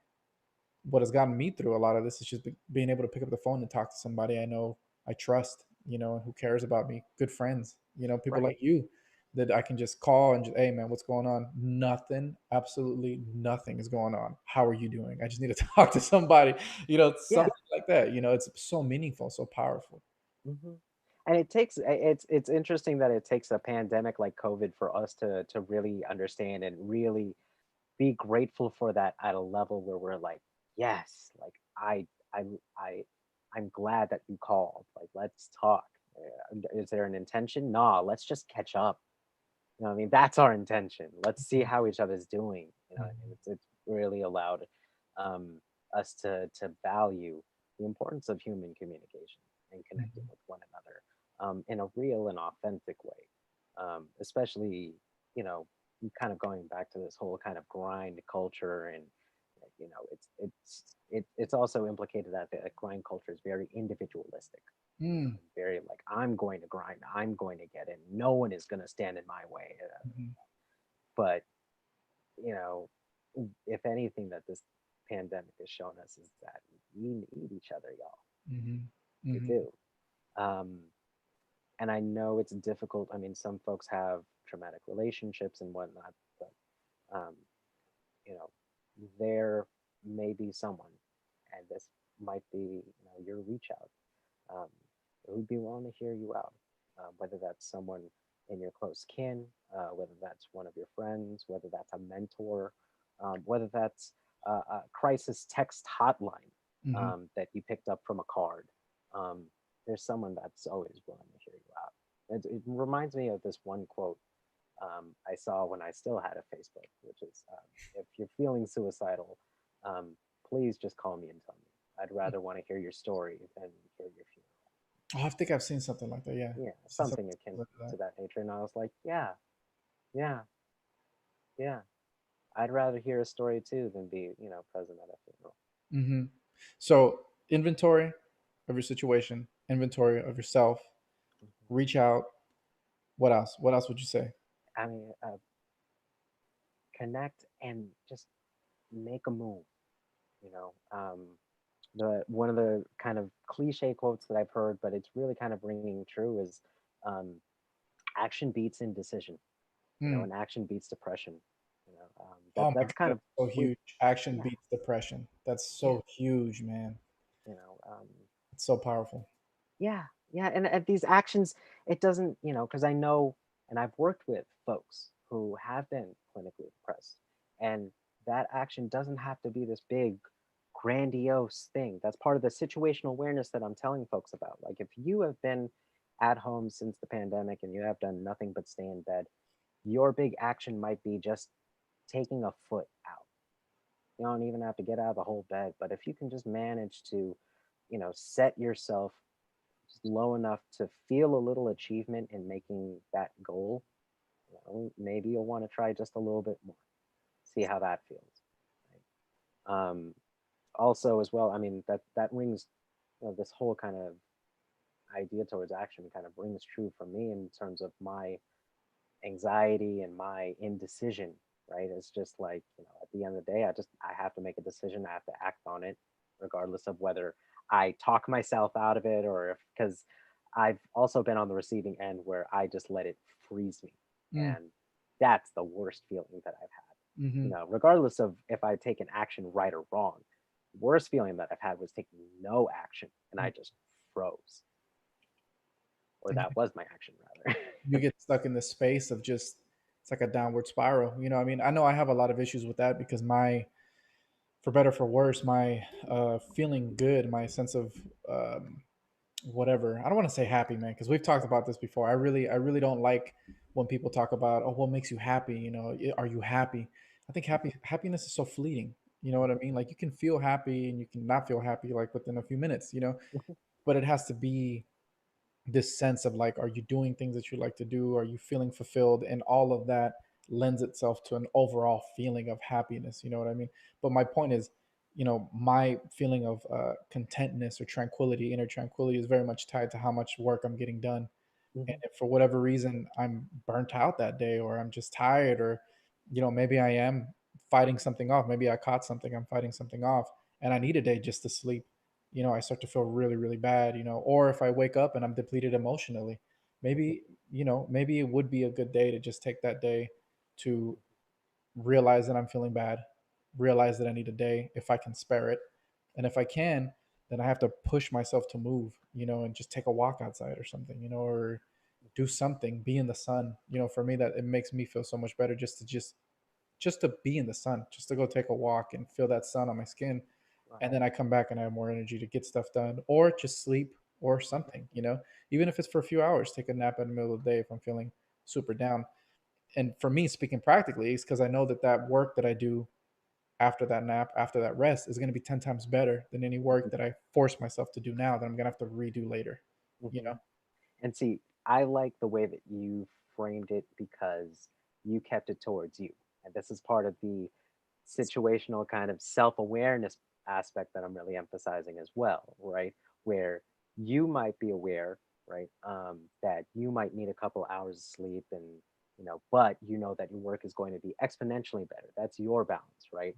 what has gotten me through a lot of this is just being able to pick up the phone and talk to somebody I know, I trust, you know, and who cares about me, good friends, you know, people Right. like you that I can just call and just, hey man, what's going on? Nothing, absolutely nothing is going on. How are you doing? I just need to talk to somebody, you know, Yeah. something like that. You know, it's so meaningful, so powerful. Hmm. And it takes it's interesting that it takes a pandemic like COVID for us to really understand and really be grateful for that at a level where we're like, yes, like I I I'm glad that you called. Like, let's talk. Is there an intention? Nah, let's just catch up. You know what I mean? That's our intention. Let's see how each other's doing. You know what I mean? Mhm, It's really allowed um, us to value the importance of human communication and connecting mhm, with one another in a real and authentic way. Especially, you know, kind of going back to this whole kind of grind culture and you know it's also implicated that the grind culture is very individualistic, you know, mm, and very like I'm going to grind, I'm going to get in, no one is going to stand in my way. mhm, But you know, if anything that this pandemic has shown us is that we need each other, y'all. mhm, We mhm, do. um and I know it's difficult. I mean, some folks have traumatic relationships and whatnot, but um you know, there may be someone, and this might be, you know, your reach out. um, who'd be willing to hear you out, whether that's someone in your close kin, whether that's one of your friends, whether that's a mentor, whether that's a crisis text hotline Hmm. that you picked up from a card. Um, there's someone that's always willing to hear you out. It reminds me of this one quote I saw when I still had a Facebook, which is if you're feeling suicidal, um, please just call me and tell me. I'd rather want to hear your story than hear your funeral. Oh, I think I've seen something like that. Yeah, Yeah, I've seen something something akin like that. to that nature. And I was like, yeah, yeah, yeah. I'd rather hear a story too than be, present at a funeral. Hmm. So inventory of your situation, inventory of yourself. Mhm. Reach out. What else? What else would you say? I mean, connect and just make a move. You know, the one of the kind of cliche quotes that I've heard, but it's really kind of ringing true is um, action beats indecision, Hmm. and action beats depression. Oh my That's god, kind that's of so we, huge. Action yeah, beats depression. That's yeah, so huge, man. you know, um, It's so powerful. yeah, yeah. And at these actions, it doesn't, because I know and I've worked with folks who have been clinically depressed, and that action doesn't have to be this big, grandiose thing. That's part of the situational awareness that I'm telling folks about. Like, if you have been at home since the pandemic and you have done nothing but stay in bed, your big action might be just taking a foot out. You don't even have to get out of the whole bed, but if you can just manage to, set yourself just low enough to feel a little achievement in making that goal, maybe you'll want to try just a little bit more, see how that feels. Right? Also, as well, I mean that rings, this whole kind of idea towards action kind of rings true for me in terms of my anxiety and my indecision. Right? It's just like, at the end of the day, I have to make a decision. I have to act on it, regardless of whether I talk myself out of it or if because I've also been on the receiving end where I just let it freeze me, Mm, and that's the worst feeling that I've had. hmm. Regardless of if I take an action right or wrong, the worst feeling that I've had was taking no action and I just froze, or that was my action rather. You get stuck in the space of just it's like a downward spiral. I mean, I know I have a lot of issues with that because my for better for worse, my feeling good, my sense of um, whatever. I don't want to say happy, man, because we've talked about this before. I really don't like when people talk about, oh, what makes you happy? Are you happy? I think happiness is so fleeting. You know what I mean? Like you can feel happy and you can not feel happy like within a few minutes. But it has to be this sense of like, are you doing things that you like to do? Are you feeling fulfilled? And all of that lends itself to an overall feeling of happiness. You know what I mean? But my point is, my feeling of contentness or tranquility, inner tranquility, is very much tied to how much work I'm getting done. And Mhm, if for whatever reason I'm burnt out that day, or I'm just tired, or maybe I am fighting something off, maybe I caught something, I'm fighting something off, and I need a day just to sleep, I start to feel really, really bad. Or if I wake up and I'm depleted emotionally, mhm, maybe it would be a good day to just take that day to realize that I'm feeling bad, realize that I need a day if I can spare it. And if I can, then I have to push myself to move, and just take a walk outside or something, or do something, be in the sun. For me, that it makes me feel so much better just to be in the sun, just to go take a walk and feel that sun on my skin. right. And then I come back and I have more energy to get stuff done or just sleep or something, even if it's for a few hours, take a nap in the middle of the day if I'm feeling super down. And for me, speaking practically, it's because I know that that work that I do after that nap, after that rest, is going to be 10 times better than any work that I force myself to do now that I'm going to have to redo later, you Mhm. know? And see, I like the way that you framed it because you kept it towards you. And this is part of the situational kind of self awareness aspect that I'm really emphasizing as well, right? Where you might be aware, right, that you might need a couple hours of sleep and, but you know that your work is going to be exponentially better. That's your balance, right?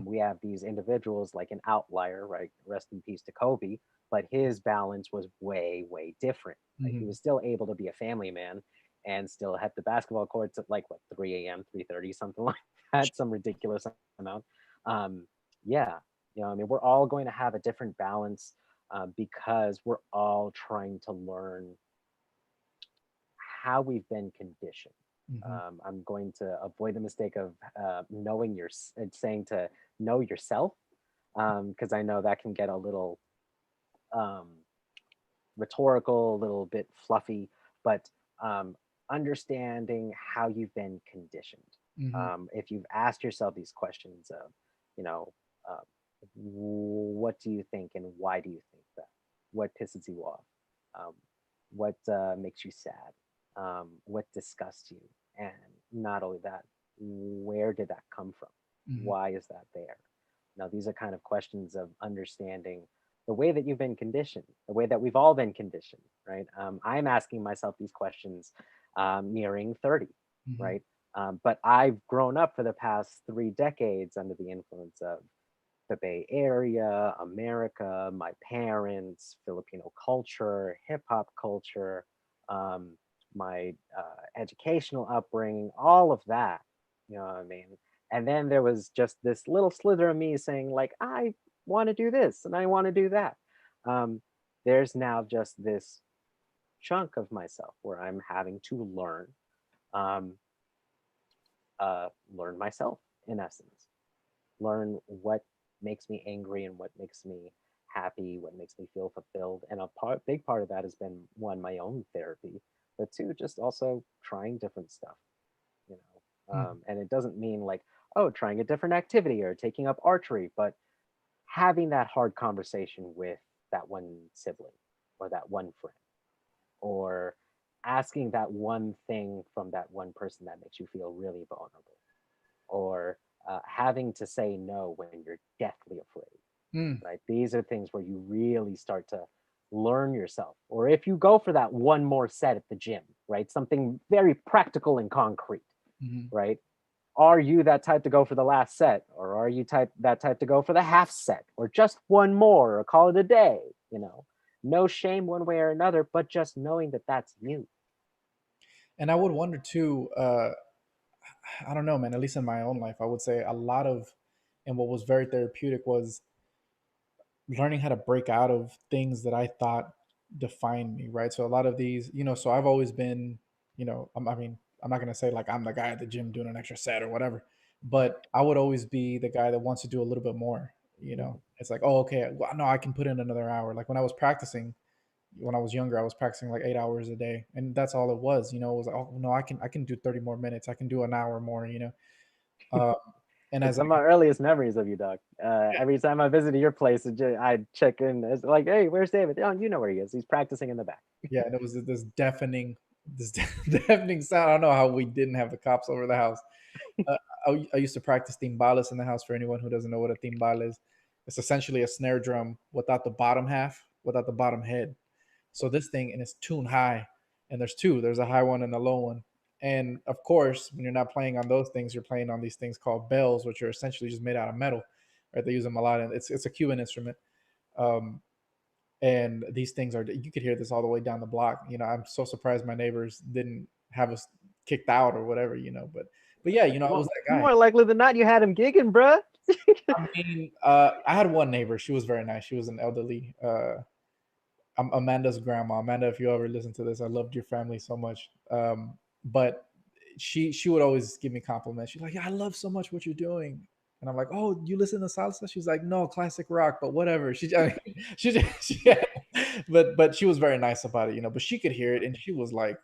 We have these individuals like an outlier, right? Rest in peace to Kobe, but his balance was way, way different. Right? He Mhm. was still able to be a family man and still hit the basketball courts at like what 3 a.m., 3:30, something like that, some ridiculous amount. Um, yeah, I mean, we're all going to have a different balance. because we're all trying to learn how we've been conditioned. Mhm. I'm going to avoid the mistake of saying to know yourself, because I know that can get a little um, rhetorical, a little bit fluffy, but um, understanding how you've been conditioned. Mhm. If you've asked yourself these questions of, you know, uh, what do you think and why do you think that? What pisses you off? Um, what makes you sad? What disgusts you? And not only that, where did that come from? Mhm. Why is that there? Now, these are kind of questions of understanding the way that you've been conditioned, the way that we've all been conditioned, right? I'm asking myself these questions nearing 30, Mhm. right? But I've grown up for the past 3 decades under the influence of the Bay Area, America, my parents, Filipino culture, hip hop culture, um, my educational upbringing, all of that. You know what I mean? And then there was just this little slither of me saying, like, I want to do this and I want to do that. Um, there's now just this chunk of myself where I'm having to um, learn myself in essence, learn what makes me angry and what makes me happy, what makes me feel fulfilled. And big part of that has been one, my own therapy, but two, just also trying different stuff, you know. Mhm. And it doesn't mean like, oh, trying a different activity or taking up archery, but having that hard conversation with that one sibling or that one friend, or asking that one thing from that one person that makes you feel really vulnerable, or having to say no when you're deathly afraid, Mm. right? These are things where you really start to learn yourself. Or if you go for that one more set at the gym, right? Something very practical and concrete, Mhm. right? Are you that type to go for the last set, or are you that type to go for the half set, or just one more, or call it a day? You know, no shame one way or another, but just knowing that that's you. And I would wonder too, I don't know, man, at least in my own life, I would say a lot of, and what was very therapeutic was learning how to break out of things that I thought defined me, right? So a lot of these, so I've always been, I mean, I'm not gonna say like I'm the guy at the gym doing an extra set or whatever, but I would always be the guy that wants to do a little bit more. Mhm. It's like, oh, okay, well, no, I can put in another hour. Like when I was practicing, when I was younger, I was practicing like 8 hours a day, and that's all it was. It was like, oh no, I can do 30 more minutes. I can do an hour more. Um, and It's as I some of my earliest memories of you, Doc. Every time I visited your place, I'd check in. It's like, hey, where's David? Oh, you know where he is. He's practicing in the back. Yeah, and it was this deafening, this deafening sound. I don't know how we didn't have the cops over the house. Uh, I used to practice timbales in the house. For anyone who doesn't know what a timbal is, it's essentially a snare drum without the bottom half, without the bottom head. So this thing, and it's tuned high, and there's two. There's a high one and a low one. And of course, when you're not playing on those things, you're playing on these things called bells, which are essentially just made out of metal. Right? They use them a lot, and it's a Cuban instrument. Um, and these things are, you could hear this all the way down the block. I'm so surprised my neighbors didn't have us kicked out or whatever. But yeah, I was More, that guy. more likely than not, you had him gigging, bruh. I mean, I had one neighbor. She was very nice. She was an elderly, Amanda's grandma. Amanda, if you ever listen to this, I loved your family so much. But she would always give me compliments. She's like, "Yeah, I love so much what you're doing." And I'm like, "Oh, you listen to salsa?" She's like, "No, classic rock, but whatever." But she was very nice about it. But she could hear it, and she was like,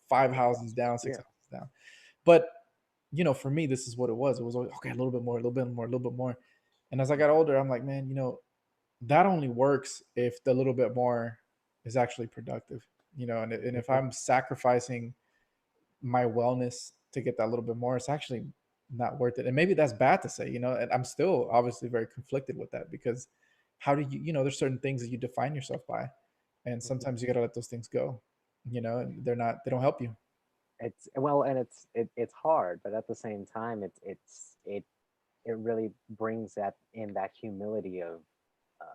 five houses down, six Yeah. houses down. But for me, this is what it was. It was always okay, a little bit more, a little bit more, a little bit more. And as I got older, I'm like, man, that only works if the little bit more is actually productive. And if Mhm. I'm sacrificing my wellness to get that little bit more, it's actually not worth it. And maybe that's bad to say, and I'm still obviously very conflicted with that, because how do there's certain things that you define yourself by, and Mhm. sometimes you got to let those things go, and they don't help you. It's well, and it's hard, but at the same time, it really brings that humility of uh,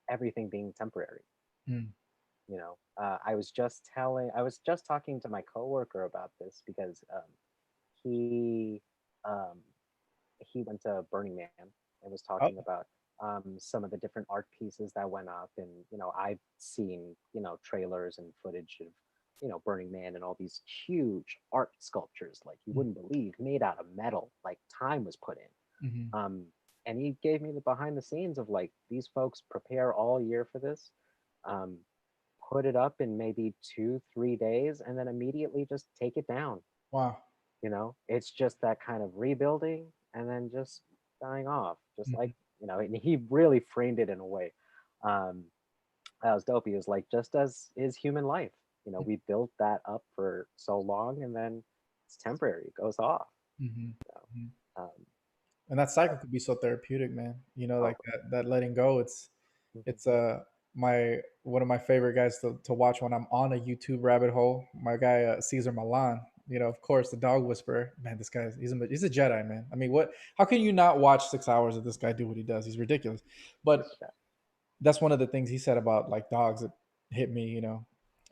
everything being temporary. Mm. I was just talking to my coworker about this because he um, he went to Burning Man and was Oh, talking about some of the different art pieces that went up. And, I've seen, trailers and footage of, Burning Man and all these huge art sculptures, like you Mm, wouldn't believe, made out of metal, like time was put mhm. in. And he gave me the behind the scenes of like these folks prepare all year for this, um, put it up in maybe 2, 3 days, and then immediately just take it down. Wow. It's just that kind of rebuilding and then just dying off, just Mhm. like, and he really framed it in a way. Um, that was dope. He was like, just as is human life. We built that up for so long, and then it's temporary. It goes off. Mhm. So, Mhm. um, And that cycle could be so therapeutic, man. You know, like oh, that letting go. mhm. It's my one of my favorite guys to watch when I'm on a YouTube rabbit hole. My guy Caesar Milan. You know, of course, the dog whisperer. Man, this guy he's a Jedi, man. I mean, what? How can you not watch 6 hours of this guy do what he does? He's ridiculous. But He's just, that's one of the things he said about like dogs that hit me.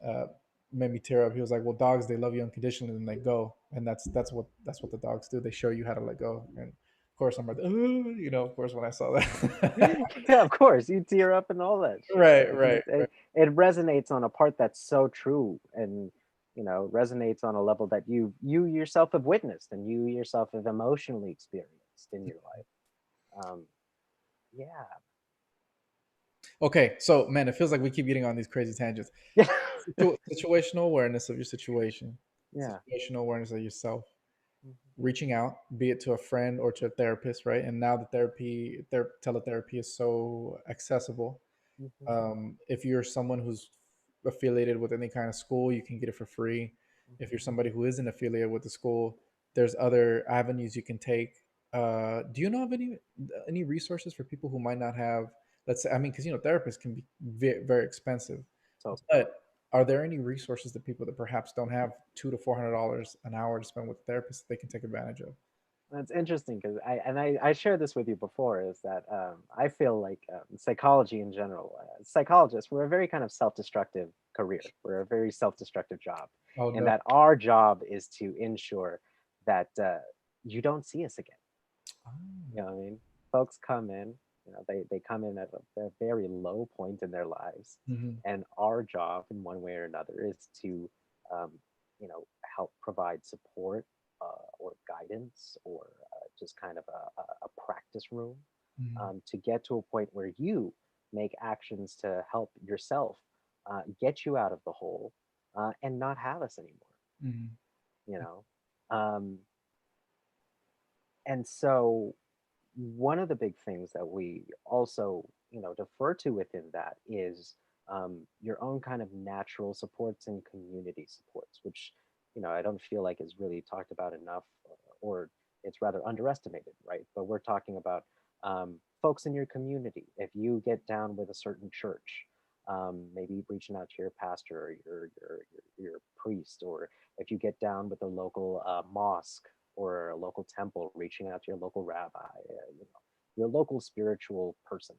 Uh, made me tear up. He was like, "Well, dogs they love you unconditionally and they go, and that's what the dogs do. They show you how to let go." And of course, I'm like, "Ooh," of course, when I saw that. yeah, of course, you tear up and all that shit. Right, Like right, right. it resonates on a part that's so true, and resonates on a level that you yourself have witnessed and you yourself have emotionally experienced in your life. Yeah. Okay, so man, it feels like we keep getting on these crazy tangents. Yeah. Situational awareness of your situation, Yeah. situational awareness of yourself, Mhm. reaching out, be it to a friend or to a therapist, right? And now the teletherapy is so accessible. Mhm. If you're someone who's affiliated with any kind of school, you can get it for free. If you're Mhm. somebody who isn't affiliated with the school, there's other avenues you can take. Do you know of any resources for people who might not have, let's say, I mean, because therapists can be very expensive, So but are there any resources that people that perhaps don't have $200 to $400 an hour to spend with a therapist that they can take advantage of? that's interesting because I shared this with you before, is that I feel like psychology in general, psychologists, we're a very kind of self-destructive career. We're a very self-destructive job, Oh and no. that our job is to ensure that you don't see us again. You know what I mean? Folks come in, they come in at a very low point in their lives, Mm-hmm. and our job, in one way or another, is to, um, help provide support or guidance or just kind of a practice room Mm-hmm. to get to a point where you make actions to help yourself get you out of the hole and not have us anymore. Mm-hmm. You know. Um, and so one of the big things that we also defer to within that is your own kind of natural supports and community supports, which I don't feel like is really talked about enough, or it's rather underestimated, right? But we're talking about folks in your community. If you get down with a certain church, maybe reaching out to your pastor or your priest, or if you get down with a local mosque or a local temple, reaching out to your local rabbi, your local spiritual person.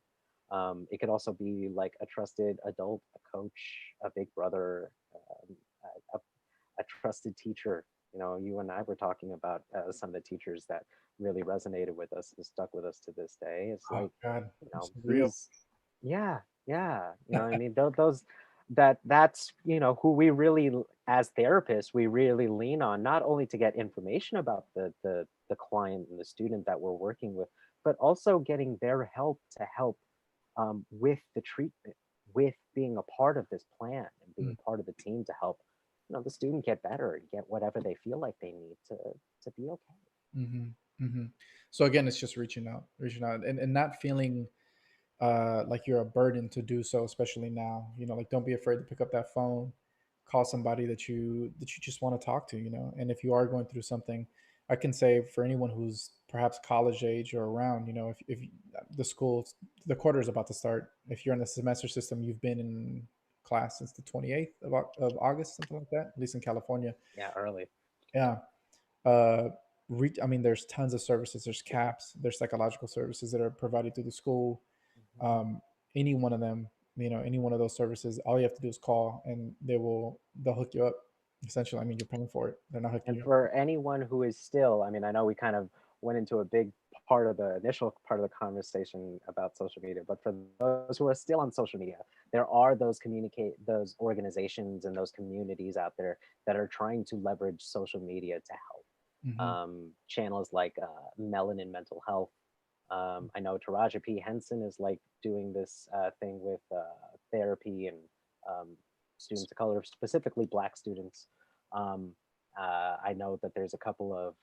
It could also be like a trusted adult, a coach, a big brother, a trusted teacher. You and I were talking about some of the teachers that really resonated with us and stuck with us to this day. It's Oh like, God, it's real. these, yeah, yeah. What I mean, those that's who we really, as therapists, we really lean on, not only to get information about the client and the student that we're working with, but also getting their help to help with the treatment, with being a part of this plan and being part of the team to help the student get better and get whatever they feel like they need to be okay. Mm-hmm. Mm-hmm. So again, it's just reaching out, and not feeling like you're a burden to do so, especially now. Like don't be afraid to pick up that phone, call somebody that you just want to talk to. And if you are going through something, I can say for anyone who's perhaps college age or around, if the school, the quarter is about to start. If you're in the semester system, you've been in class since the 28th of August, something like that, at least in California. Yeah, early. Yeah. I mean, there's tons of services. There's CAPS, there's psychological services that are provided through the school. Mhm. um, any one of them, any one of those services, all you have to do is call and they'll hook you up. Essentially, I mean, you're paying for it. They're not hooking And you up. for anyone who is still, I mean, I know we kind of went into a big part of the initial part of the conversation about social media. But for those who are still on social media, there are those organizations and those communities out there that are trying to leverage social media to help. Hmm. Channels like Melanin Mental Health. I know Taraja P. Henson is like doing this thing with therapy and um, students of color, specifically Black students. Um, I know that there's a couple of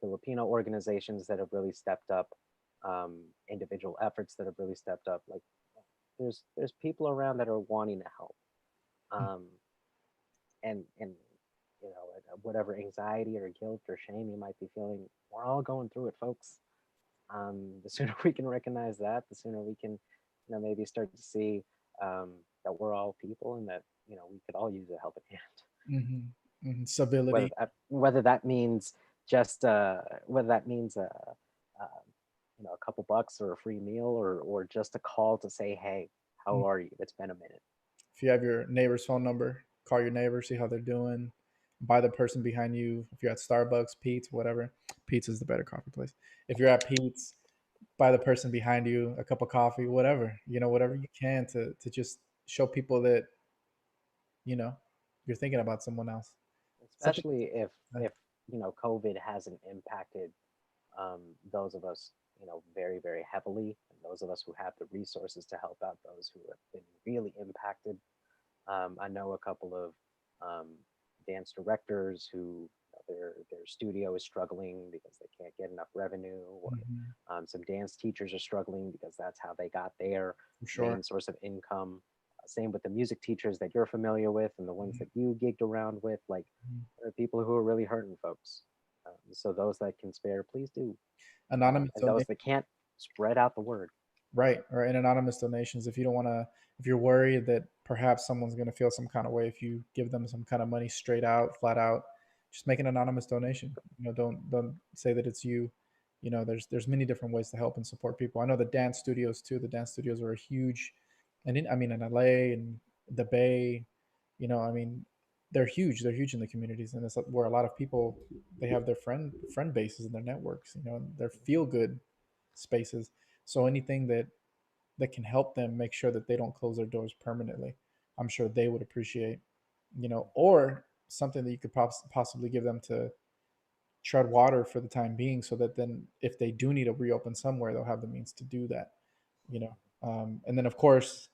Filipino organizations that have really stepped up, individual efforts that have really stepped up. Like there's people around that are wanting to help, um, and you know whatever anxiety or guilt or shame you might be feeling, we're all going through it, folks. The sooner we can recognize that, the sooner we can, maybe start to see that we're all people and that we could all use a helping hand. Hmm. Hmm. Stability. Whether that means just whether that means a couple bucks or a free meal or just a call to say, hey, how are you? It's been a minute. If you have your neighbor's phone number, call your neighbor, see how they're doing. Buy the person behind you. If you're at Starbucks, Pete's, whatever, Pete's is the better coffee place. If you're at Pete's, buy the person behind you a cup of coffee, whatever, whatever you can to just show people that, you know, you're thinking about someone else. Something. Especially if COVID hasn't impacted those of us very very heavily, and those of us who have the resources to help out those who have been really impacted. I know a couple of um, dance directors who their studio is struggling because they can't get enough revenue, or Hmm. some dance teachers are struggling because that's how they got their For sure. main source of income. Same with the music teachers that you're familiar with and the ones that you gigged around with. Like, Mhm. there are people who are really hurting folks. So those that can spare, please do. Anonymous And those donation. that can't, spread out the word. Right, right. And anonymous donations. If you don't want to, if you're worried that perhaps someone's going to feel some kind of way if you give them some kind of money straight out, flat out, just make an anonymous donation. Don't say that it's you. There's many different ways to help and support people. I know the dance studios too. The dance studios are a huge, and in LA and the Bay, I mean, they're huge. They're huge in the communities, and it's where a lot of people they have their friend bases and their networks. And their feel good spaces. So anything that can help them make sure that they don't close their doors permanently, I'm sure they would appreciate. Or something that you could possibly give them to tread water for the time being, so that then if they do need to reopen somewhere, they'll have the means to do that. You know, and then of course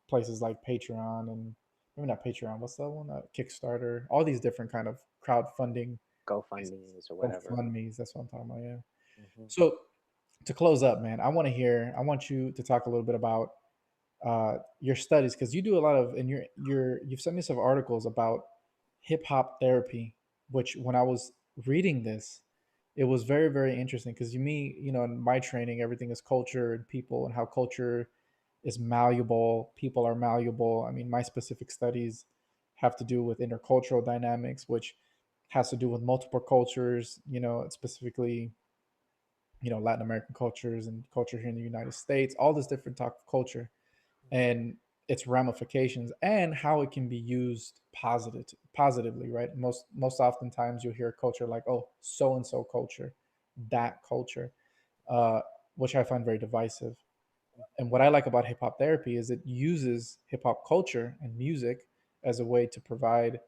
places like Patreon and maybe not Patreon. What's that one? Kickstarter. All these different kind of crowdfunding places. GoFundMe's or whatever. GoFundMe's. That's what I'm talking about. Yeah. Hmm. So to close up, man, I want you to talk a little bit about your studies, because you do a lot of, and you've sent me some articles about hip hop therapy, which when I was reading this, it was very, very interesting because in my training, everything is culture and people and how culture is malleable. People are malleable. I mean, my specific studies have to do with intercultural dynamics, which has to do with multiple cultures, specifically Latin American cultures and culture here in the United States, all this different talk of culture and its ramifications and how it can be used positively, right? Most oftentimes you'll hear culture like, oh, so and so culture, that culture, uh, which I find very divisive. And what I like about hip hop therapy is it uses hip hop culture and music as a way to provide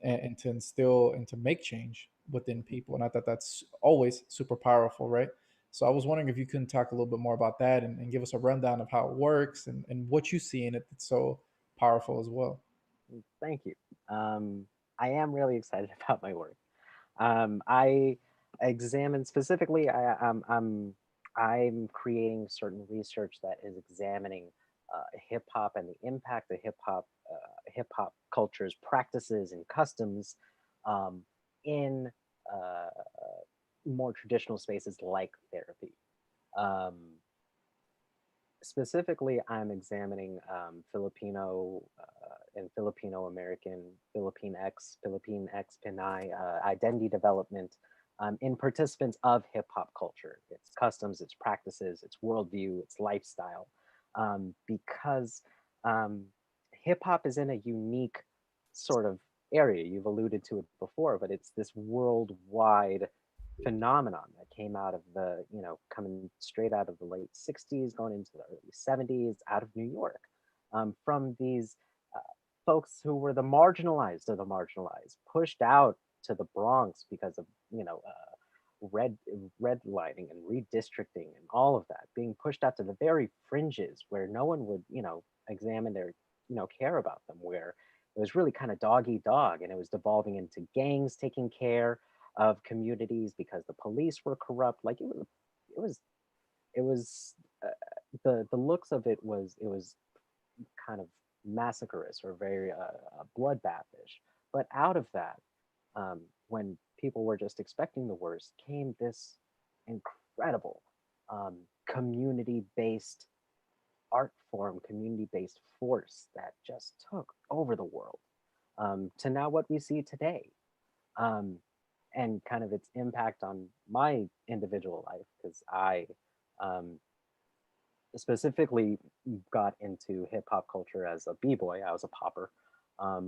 and to instill and to make change within people. And I thought that's always super powerful, right? So I was wondering if you can talk a little bit more about that and give us a rundown of how it works and what you see in it that's so powerful as well. Thank you. I am really excited about my work. I examine specifically. I'm creating certain research that is examining hip hop and the impact of hip hop cultures, practices, and customs um, in uh, more traditional spaces like therapy. Um, Specifically, I'm examining Filipino and Filipino American, Philippine X, Pinay identity development in participants of hip hop culture, its customs, its practices, its worldview, its lifestyle. Because um, hip hop is in a unique sort of area. You've alluded to it before, but it's this worldwide phenomenon that came out of the, coming straight out of the late 60s, going into the early 70s, out of New York, from these uh, folks who were the marginalized of the marginalized, pushed out to the Bronx because of, red redlining and redistricting and all of that, being pushed out to the very fringes where no one would, examine their, care about them, where it was really kind of dog eat dog, and it was devolving into gangs taking care of communities because the police were corrupt. Like it was, it was the looks of it was kind of massacreous or very bloodbathish. But out of that, when people were just expecting the worst, came this incredible community-based art form, community-based force that just took over the world, to now what we see today. Um, and kind of its impact on my individual life, because I um, specifically got into hip hop culture as a b-boy. I was a popper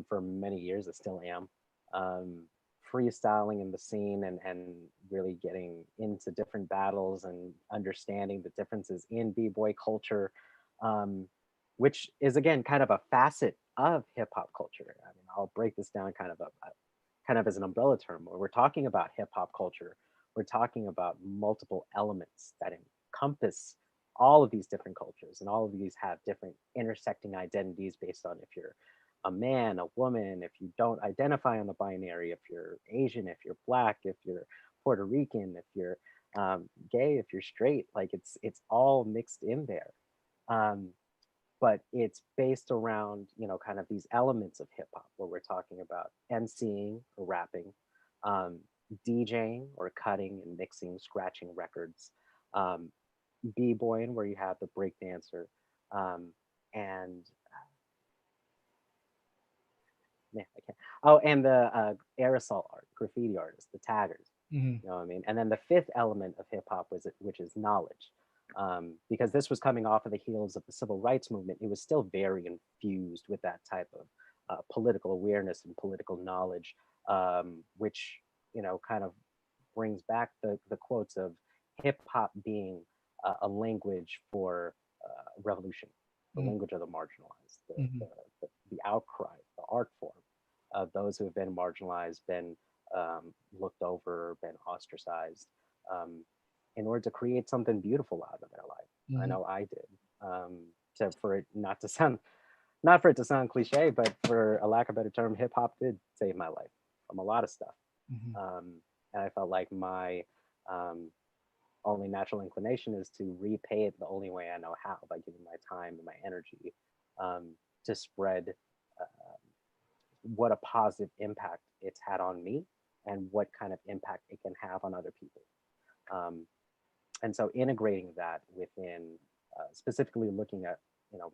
for many years. I still am. Um, Freestyling in the scene, and really getting into different battles and understanding the differences in b-boy culture, um, which is again kind of a facet of hip hop culture. I mean, I'll break this down kind of as an umbrella term. When we're talking about hip hop culture, we're talking about multiple elements that encompass all of these different cultures, and all of these have different intersecting identities based on if you're a man, a woman, if you don't identify on the binary, if you're Asian, if you're black, if you're Puerto Rican, if you're gay, if you're straight. Like it's all mixed in there. Um, but it's based around, kind of these elements of hip hop, where we're talking about MCing or rapping, um, DJing or cutting and mixing, scratching records, um, b-boying, where you have the breakdancer, and man, I can't. Oh, and the aerosol art, graffiti artists, the taggers. Mhm. You know what I mean? And then the fifth element of hip hop which is knowledge, because this was coming off of the heels of the civil rights movement. It was still very infused with that type of political awareness and political knowledge, which kind of brings back the quotes of hip hop being a language for revolution, the Mhm. language of the marginalized, Mhm. the outcry, the art form of those who have been marginalized, been looked over, been ostracized, um, in order to create something beautiful out of their life. I Mhm. know I did. So for it not to sound, not for it to sound cliche, but for a lack of a better term, hip hop did save my life from a lot of stuff. Mhm. Um, and I felt like my um, only natural inclination is to repay it the only way I know how, by giving my time and my energy to spread uh, what a positive impact it's had on me, and what kind of impact it can have on other people. Um, and so integrating that within, specifically looking at, you know,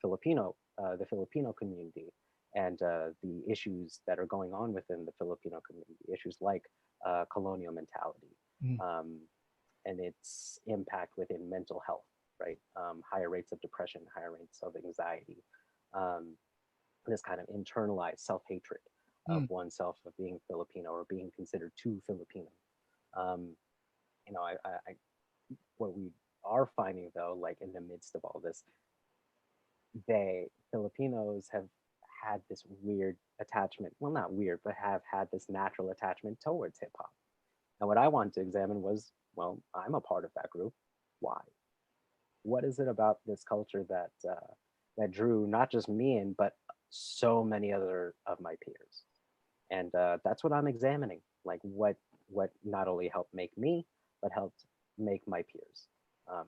the Filipino community, and the issues that are going on within the Filipino community, issues like colonial mentality, Mhm. um, and its impact within mental health, right? Higher rates of depression, higher rates of anxiety, um, this kind of internalized self hatred of Mm. oneself, of being Filipino or being considered too Filipino. Um, I what we are finding though, like in the midst of all this, they Filipinos have had this weird attachment. Well, not weird, but have had this natural attachment towards hip hop. And what I wanted to examine was, well, I'm a part of that group. Why? What is it about this culture that drew not just me in, but so many other of my peers? And that's what I'm examining. Like what not only helped make me, but helped make my peers. Um,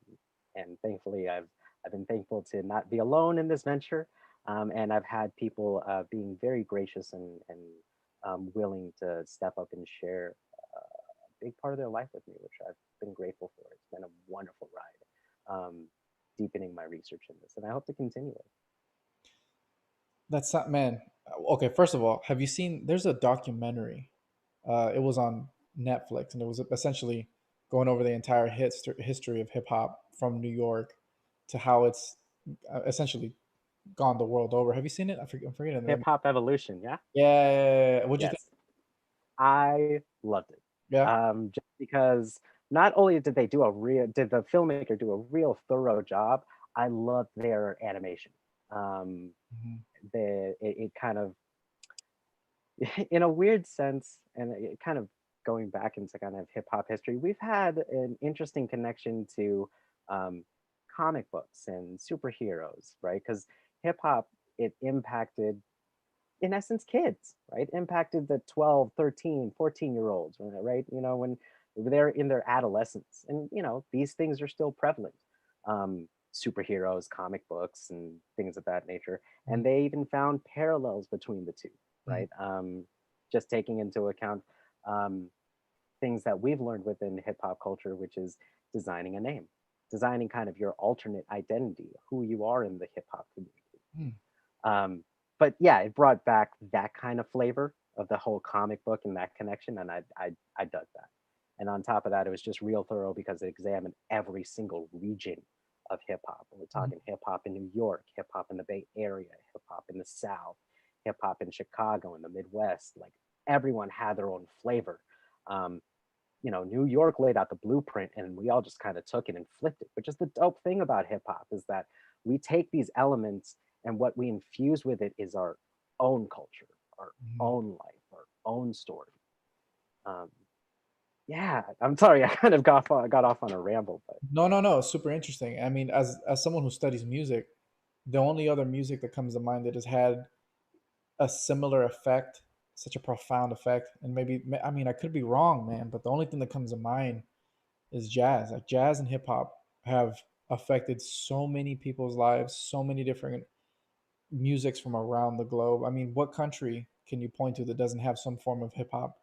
and thankfully, I've been thankful to not be alone in this venture, and I've had people being very gracious and willing to step up and share a big part of their life with me, which I've been grateful for. It's been a wonderful ride, deepening my research in this, and I hope to continue it. That's not, man. Okay, first of all, have you seen? There's a documentary. It was on Netflix, and it was essentially going over the entire history of hip hop from New York to how it's essentially gone the world over. Have you seen it? I'm forgetting the Hip name. hop evolution, yeah. Yeah, yeah, yeah, yeah. What'd you think? Yes, I loved it. Yeah. Just because not only did the filmmaker do a real thorough job, I loved their animation. Um, Mhm. it kind of in a weird sense, and it kind of going back into kind of hip hop history, we've had an interesting connection to um, comic books and superheroes, right? Because hip hop, it impacted, in essence, kids, right? Impacted the 12, 13, 14-year olds, right? When they're in their adolescence. And, these things are still prevalent. Superheroes, comic books, and things of that nature. Mhm. And they even found parallels between the two, Mhm. right? Just taking into account um, things that we've learned within hip hop culture, which is designing a name, designing kind of your alternate identity, who you are in the hip hop community. Mm. Um, but yeah, it brought back that kind of flavor of the whole comic book and that connection, and I dug that. And on top of that, it was just real thorough because it examined every single region of hip hop. We're Mhm. talking hip hop in New York, hip hop in the Bay Area, hip hop in the South, hip hop in Chicago, in the Midwest. Like everyone had their own flavor. Um, New York laid out the blueprint and we all just kind of took it and flipped it. Which is the dope thing about hip hop is that we take these elements and what we infuse with it is our own culture, our Mhm. own life, our own story. Um, yeah, I'm sorry, I kind of got off on a ramble, but No, no, no. Super interesting. I mean, as someone who studies music, the only other music that comes to mind that has had a similar effect, such a profound effect, and I mean, I could be wrong, man, but the only thing that comes to mind is jazz. Like jazz and hip hop have affected so many people's lives, so many different musics from around the globe. I mean, what country can you point to that doesn't have some form of hip hop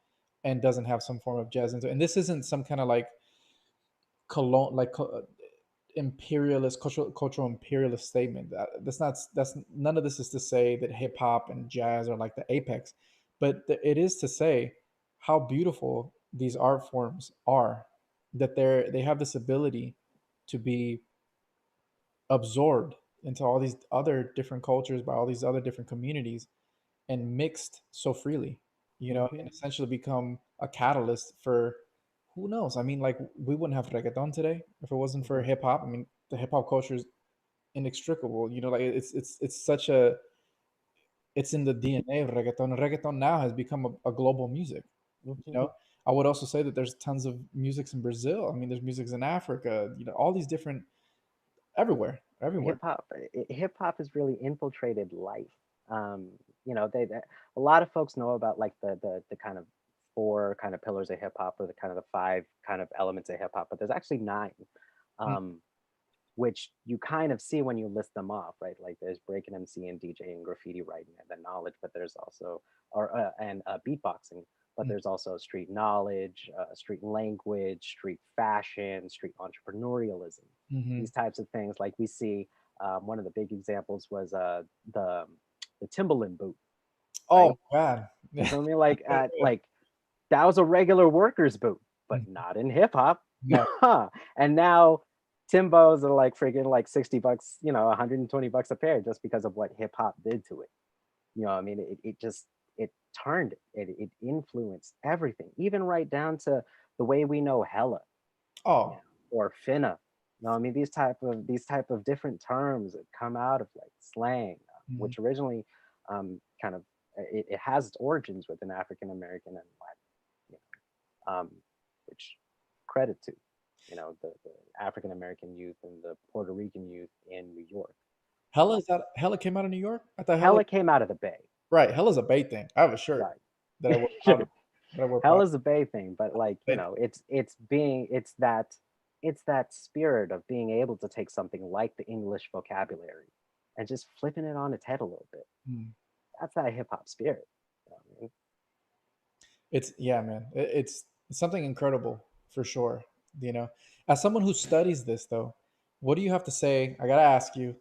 and doesn't have some form of jazz into it? And this isn't some kind of like imperialist cultural imperialist statement. That's none of this is to say that hip hop and jazz are like the apex, but it is to say how beautiful these art forms are. That they have this ability to be absorbed into all these other different cultures by all these other different communities and mixed so freely, and mhm. essentially become a catalyst for who knows. I mean, like we wouldn't have reggaeton today if it wasn't for Mhm. hip hop. I mean, the hip hop culture is inextricable. Like it's such a it's in the DNA of reggaeton. Reggaeton now has become a global music. You Mhm. know, I would also say that there's tons of musics in Brazil. I mean, there's musics in Africa. All these different everywhere, everywhere. Hip hop has really infiltrated life. Um, a lot of folks know about like the kind of four kind of pillars of hip hop or the kind of the five kind of elements of hip hop, but there's actually nine. Mm, Um, which you kind of see when you list them off, right? Like there's breaking MC and DJing, graffiti writing, and then knowledge, but there's also or and beatboxing, but mm, there's also street knowledge, street language, street fashion, street entrepreneurialism, mhm. these types of things. Like we see, one of the big examples was the Timberland boot, Oh right? God. You feel me? Like that was a regular worker's boot, but Mm, not in hip hop. no. And now Timbos are like freaking like 60 bucks, $120 a pair just because of what hip hop did to it. I mean, it just it turned it influenced everything, even right down to the way we know hella, you know, Oh. or finna. I mean, these type of different terms that come out of like slang, Mhm. which originally kind of it has its origins within African American and Latin, you which credit to, the African American youth and the Puerto Rican youth in New York. Hella Um, is that Hella came out of New York? I thought Hella Hella came out of the Bay, right, Hella's a Bay thing. I have a shirt right? that I wear proud of that I wear proud Hella's a Bay thing, but like Bay thing. it's that spirit of being able to take something like the English vocabulary and just flipping it on its head a little bit. Mm. That's that hip hop spirit. What I mean? It's yeah, man. It's something incredible for sure. You know, as someone who studies this though, what do you have to say? I gotta ask you.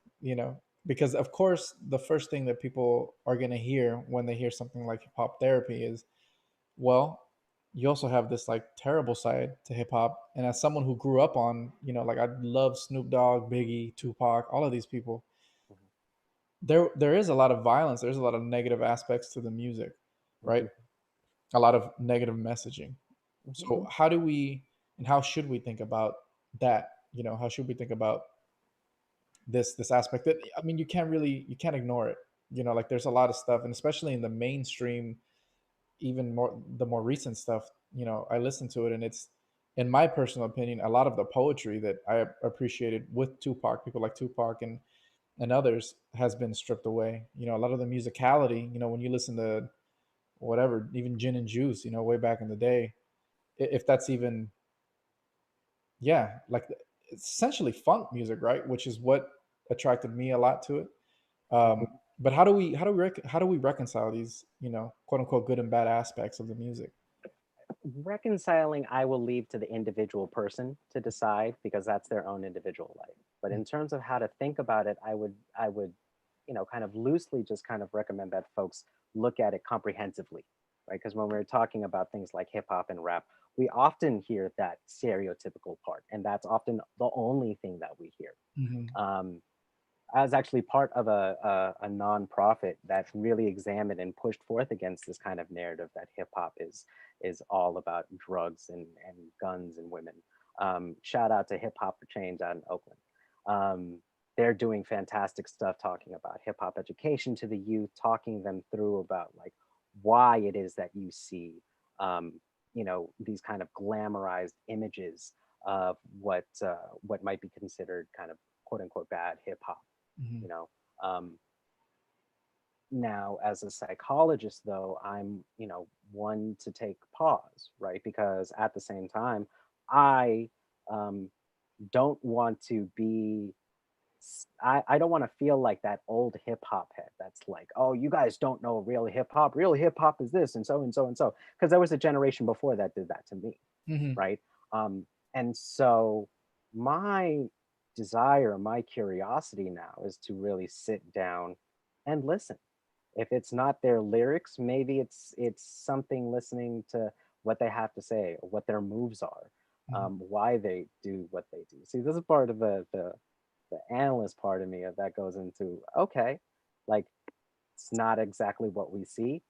Because of course the first thing that people are gonna hear when they hear something like hip hop therapy is, well, you also have this like terrible side to hip hop. And as someone who grew up on, like I love Snoop Dogg, Biggie, Tupac, all of these people, there is a lot of violence. There's a lot of negative aspects to the music, right? Mhm. A lot of negative messaging. Mhm. So how do we and how should we think about that? How should we think about this aspect that, I mean, you can't ignore it. Like there's a lot of stuff, and especially in the mainstream, even more the more recent stuff, I listen to it, and it's, in my personal opinion, a lot of the poetry that I appreciated with Tupac, people like Tupac and others, has been stripped away. A lot of the musicality, when you listen to whatever, even Gin and Juice, way back in the day, if that's even, yeah, like it's essentially funk music, right? Which is what attracted me a lot to it. But how do we reconcile these, quote unquote good and bad aspects of the music? Reconciling, I will leave to the individual person to decide because that's their own individual life. But in terms of how to think about it, I would kind of loosely just kind of recommend that folks look at it comprehensively, right? Because when we're talking about things like hip hop and rap, we often hear that stereotypical part, and that's often the only thing that we hear. Mhm, Um, I was actually part of a nonprofit that really examined and pushed forth against this kind of narrative that hip hop is all about drugs and guns and women. Shout out to Hip Hop for Change out in Oakland. Um, they're doing fantastic stuff talking about hip hop education to the youth, talking them through about like why it is that you see um, these kind of glamorized images of what might be considered kind of quote unquote bad hip hop mhm, you know um, Now as a psychologist though, I'm one to take pause, right? Because at the same time I um, don't want to be I don't want to feel like that old hip hop head that's like, oh, you guys don't know real hip hop. Real hip hop is this and so and so and so. Because there was a generation before that did that to me, mhm, right? And so my desire, my curiosity now is to really sit down and listen. If it's not their lyrics, maybe it's something listening to what they have to say, or what their moves are, mhm, why they do what they do. See, this is part of the analyst part of me that goes into okay, like it's not exactly what we see,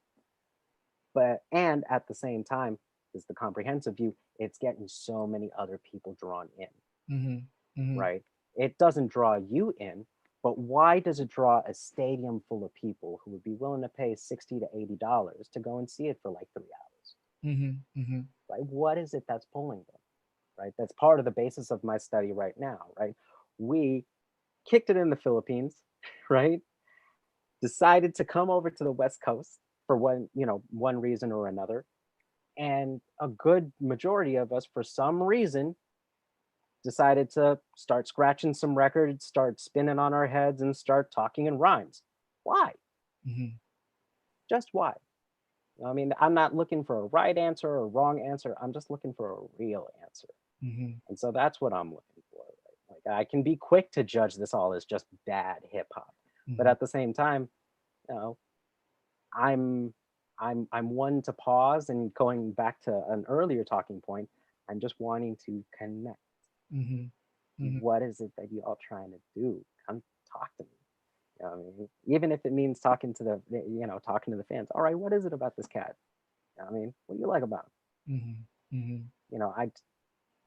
but and at the same time is the comprehensive view, it's getting so many other people drawn in, mhm, mhm, right? It doesn't draw you in, but why does it draw a stadium full of people who would be willing to pay $60 to $80 to go and see it for like 3 hours, mhm, mhm, right? What is it that's pulling them, right? That's part of the basis of my study right now, right? We kicked it in the Philippines, right? Decided to come over to the West Coast for one reason or another, and a good majority of us for some reason decided to start scratching some records, start spinning on our heads, and start talking in rhymes. Why? mhm, Just why? I mean, I'm not looking for a right answer or a wrong answer. I'm just looking for a real answer. mhm, And so that's what I'm looking for. Right? Like I can be quick to judge this all as just bad hip hop, but mhm, at the same time, you know, I'm I'm one to pause and going back to an earlier talking point. I'm just wanting to connect. mhm, mhm, What is it that you all trying to do? Come talk to me. I mean, even if it means talking to talking to the fans. All right, what is it about this cat? I mean, what do you like about him? mhm, mhm,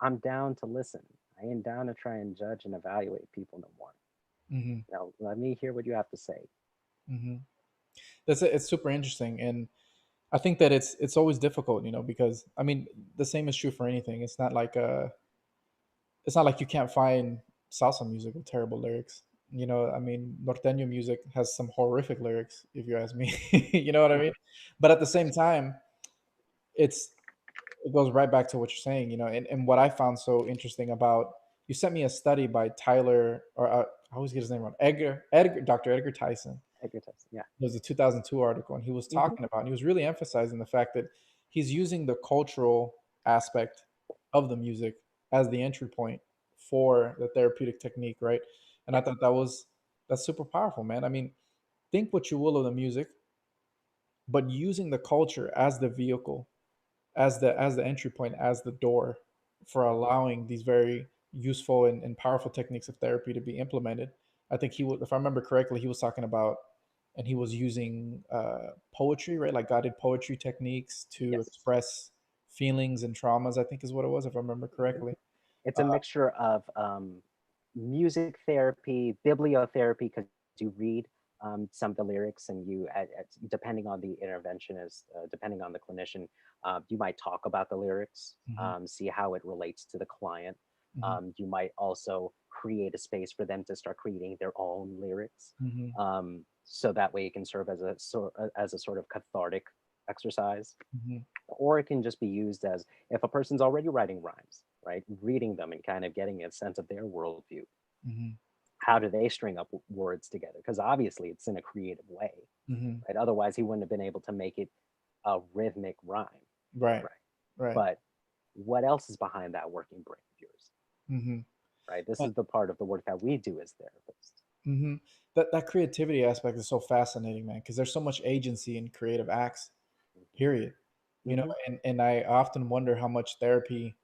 I'm down to listen. I ain't down to try and judge and evaluate people no more. mhm, Let me hear what you have to say. mhm. It's super interesting, and I think that it's always difficult, because I mean the same is true for anything. It's not like you can't find salsa music with terrible lyrics. I mean, norteño music has some horrific lyrics, if you ask me. You know what I mean? But at the same time, it's it goes right back to what you're saying, and what I found so interesting about, you sent me a study by Tyler, or I always get his name wrong, Dr. Edgar Tyson. Edgar Tyson, yeah. It was a 2002 article, and he was Hmm. talking about, and he was really emphasizing the fact that he's using the cultural aspect of the music as the entry point for the therapeutic technique, right? And I Yeah. thought that's super powerful, man. I mean, think what you will of the music, but using the culture as the vehicle, as the entry point, as the door for allowing these very useful and powerful techniques of therapy to be implemented. I think if I remember correctly, he was talking about, and he was using poetry, right? Like guided poetry techniques to Yes. express feelings and traumas, I think is what it was, if I remember Mhm. correctly. It's a Uh, mixture of music therapy, bibliotherapy, because you read some of the lyrics and depending on the interventionist, depending on the clinician, you might talk about the lyrics, mhm, see how it relates to the client. mhm, You might also create a space for them to start creating their own lyrics. mhm, So that way it can serve as a sort of cathartic exercise, mhm, or it can just be used as if a person's already writing rhymes, right? Reading them and kind of getting a sense of their worldview. mhm, How do they string up words together? Because obviously it's in a creative way, mhm. right? Otherwise, he wouldn't have been able to make it a rhythmic rhyme, Right, right? right. But what else is behind that working brain of yours, Mhm. right? This Uh, is the part of the work that we do as therapists. mhm. That creativity aspect is so fascinating, man, because there's so much agency in creative acts, period. You know, Hmm. and I often wonder how much therapy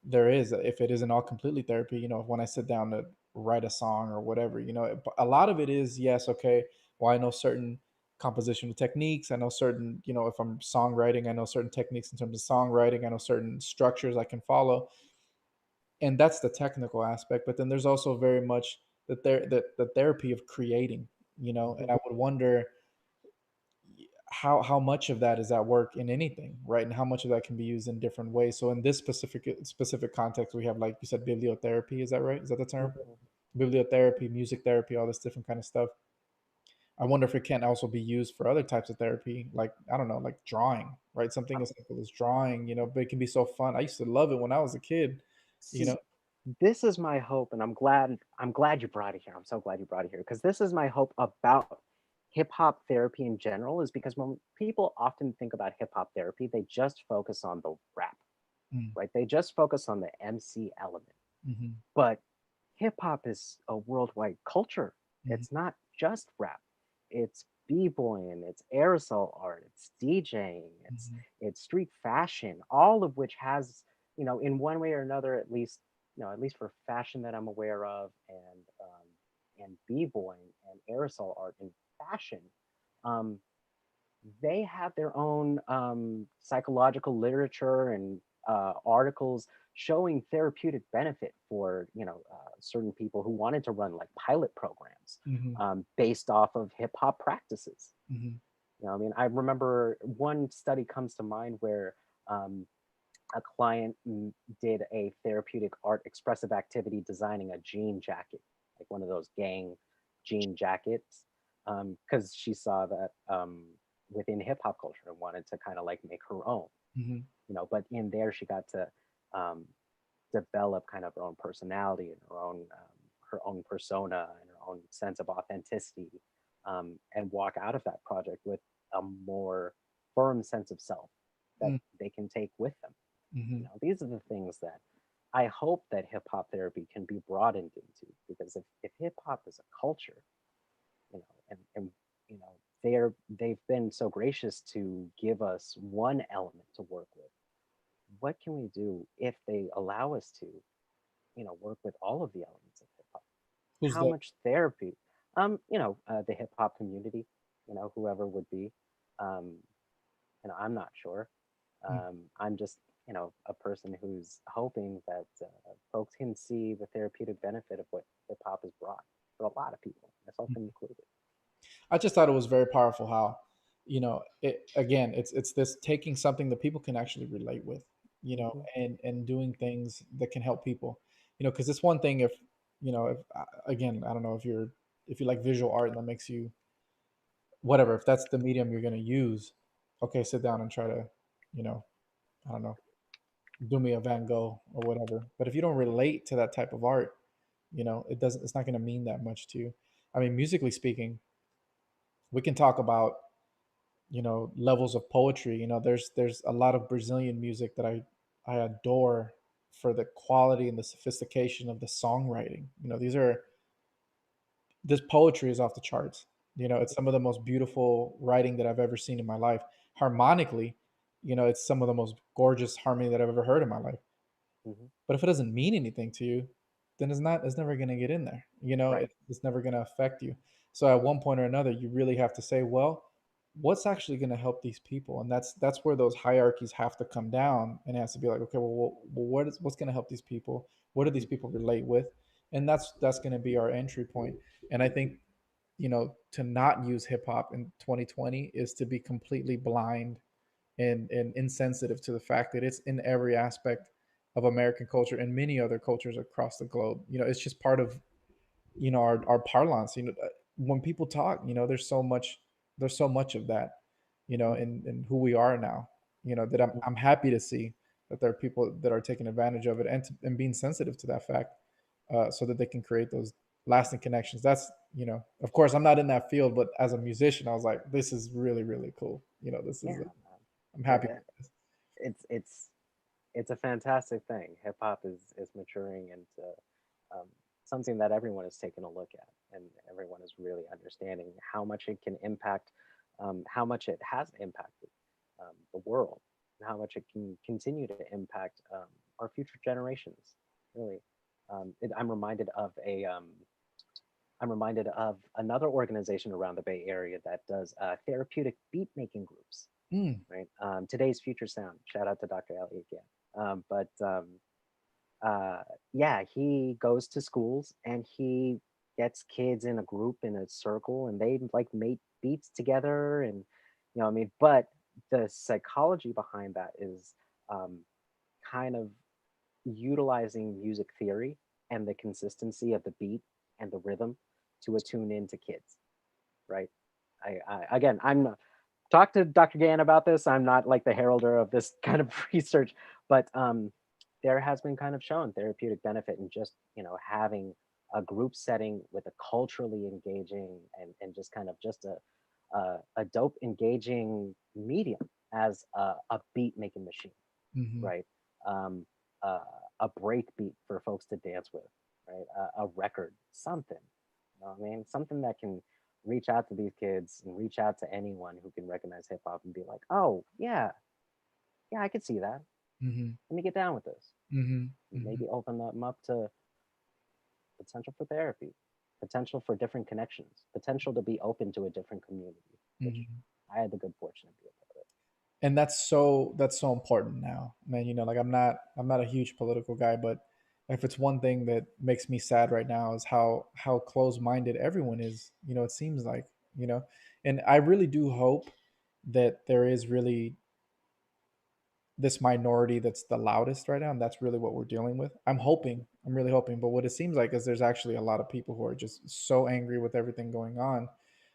there is, if it isn't all completely therapy, when I sit down to write a song or whatever, a lot of it is, yes, okay, well, I know certain compositional techniques. I know certain, if I'm songwriting, I know certain techniques in terms of songwriting. I know certain structures I can follow. And that's the technical aspect. But then there's also very much the therapy of creating, and Hmm. I would wonder how much of that is at work in anything, right? And how much of that can be used in different ways. So in this specific context, we have, like you said, bibliotherapy. Is that right? Is that the term? Hmm. Bibliotherapy, music therapy, all this different kind of stuff. I wonder if it can also be used for other types of therapy, like, I don't know, like drawing, right? Something as simple as drawing, but it can be so fun. I used to love it when I was a kid, you know. See, this is my hope, and I'm glad you brought it here. I'm so glad you brought it here because this is my hope about hip hop therapy in general. Is because when people often think about hip hop therapy, they just focus on the rap, Mm, right? They just focus on the MC element. mhm, But hip hop is a worldwide culture. mhm, It's not just rap. It's b-boying, it's aerosol art, it's DJing, it's mhm, it's street fashion, all of which has, in one way or another, at least for fashion that I'm aware of, and b-boying and aerosol art and fashion, um, they have their own psychological literature and articles showing therapeutic benefit for certain people who wanted to run like pilot programs mhm, based off of hip hop practices. mhm, I mean, I remember one study comes to mind where um, a client did a therapeutic art expressive activity designing a jean jacket, like one of those gang jean jackets, because she saw that within hip hop culture and wanted to kind of like make her own, mhm, But in there, she got to um, develop kind of her own personality and her own persona and her own sense of authenticity, and walk out of that project with a more firm sense of self that mm, they can take with them. mhm, These are the things that I hope that hip hop therapy can be broadened into, because if hip hop is a culture, and they've been so gracious to give us one element to work with, what can we do if they allow us to, work with all of the elements of hip hop? who's How that? much therapy? The hip hop community, whoever would be, um, I'm not sure. Mm, I'm just, a person who's hoping that folks can see the therapeutic benefit of what hip hop has brought for a lot of people, myself mm. included. I just thought it was very powerful how, again, it's this taking something that people can actually relate with, Hmm. and doing things that can help people, because it's one thing if, if again, I don't know if you like visual art and that makes you whatever, if that's the medium you're going to use, okay, sit down and try to, you know, I don't know, do me a Van Gogh or whatever. But if you don't relate to that type of art, it's not going to mean that much to you. I mean, musically speaking, we can talk about, levels of poetry. There's a lot of Brazilian music that I adore for the quality and the sophistication of the songwriting. This poetry is off the charts. It's some of the most beautiful writing that I've ever seen in my life. Harmonically, it's some of the most gorgeous harmony that I've ever heard in my life. Hmm. But if it doesn't mean anything to you, then it's never going to get in there. Right. It's never going to affect you. So at one point or another, you really have to say, well, what's actually going to help these people? And that's where those hierarchies have to come down, and it has to be like, okay, well what's going to help these people? What do these people relate with? And that's going to be our entry point. And I think, to not use hip hop in 2020 is to be completely blind and insensitive to the fact that it's in every aspect of American culture and many other cultures across the globe. It's just part of, our parlance. When people talk, there's so much of that, in who we are now. That I'm happy to see that there are people that are taking advantage of it, and being sensitive to that fact, so that they can create those lasting connections. That's, of course, I'm not in that field, but as a musician, I was like, this is really, really cool. This is, Yeah, I'm man. happy. It's it's a fantastic thing. Hip hop is maturing into um, something that everyone is taking a look at, and everyone is really understanding how much it can impact, how much it has impacted the world, and how much it can continue to impact our future generations. Really, I'm reminded of another organization around the Bay Area that does therapeutic beat making groups, Mm, right? Today's Future Sound. Shout out to Dr. Ellie again. But yeah, he goes to schools and he gets kids in a group in a circle, and they like make beats together, and you know what I mean. But the psychology behind that is um, kind of utilizing music theory and the consistency of the beat and the rhythm to attune into kids, right? Again, I'm not talk to Dr. Gann about this. I'm not like the heralder of this kind of research, but there has been kind of shown therapeutic benefit in just having a group setting with a culturally engaging and just kind of just a dope engaging medium as a beat making machine, mhm, right? Um, uh, a break beat for folks to dance with, right? A record, something, you know what I mean? Something that can reach out to these kids and reach out to anyone who can recognize hip hop and be like, oh, yeah, yeah, I could see that. mhm, Let me get down with this. mhm, mhm, Maybe open them up to potential for therapy, potential for different connections, potential to be open to a different community, which mhm. I had the good fortune to be a part And that's so important now, man. Like, I'm not a huge political guy, but if it's one thing that makes me sad right now is how close-minded everyone is. It seems like, you know, and I really do hope that there is really this minority that's the loudest right now, and that's really what we're dealing with. I'm really hoping, but what it seems like is there's actually a lot of people who are just so angry with everything going on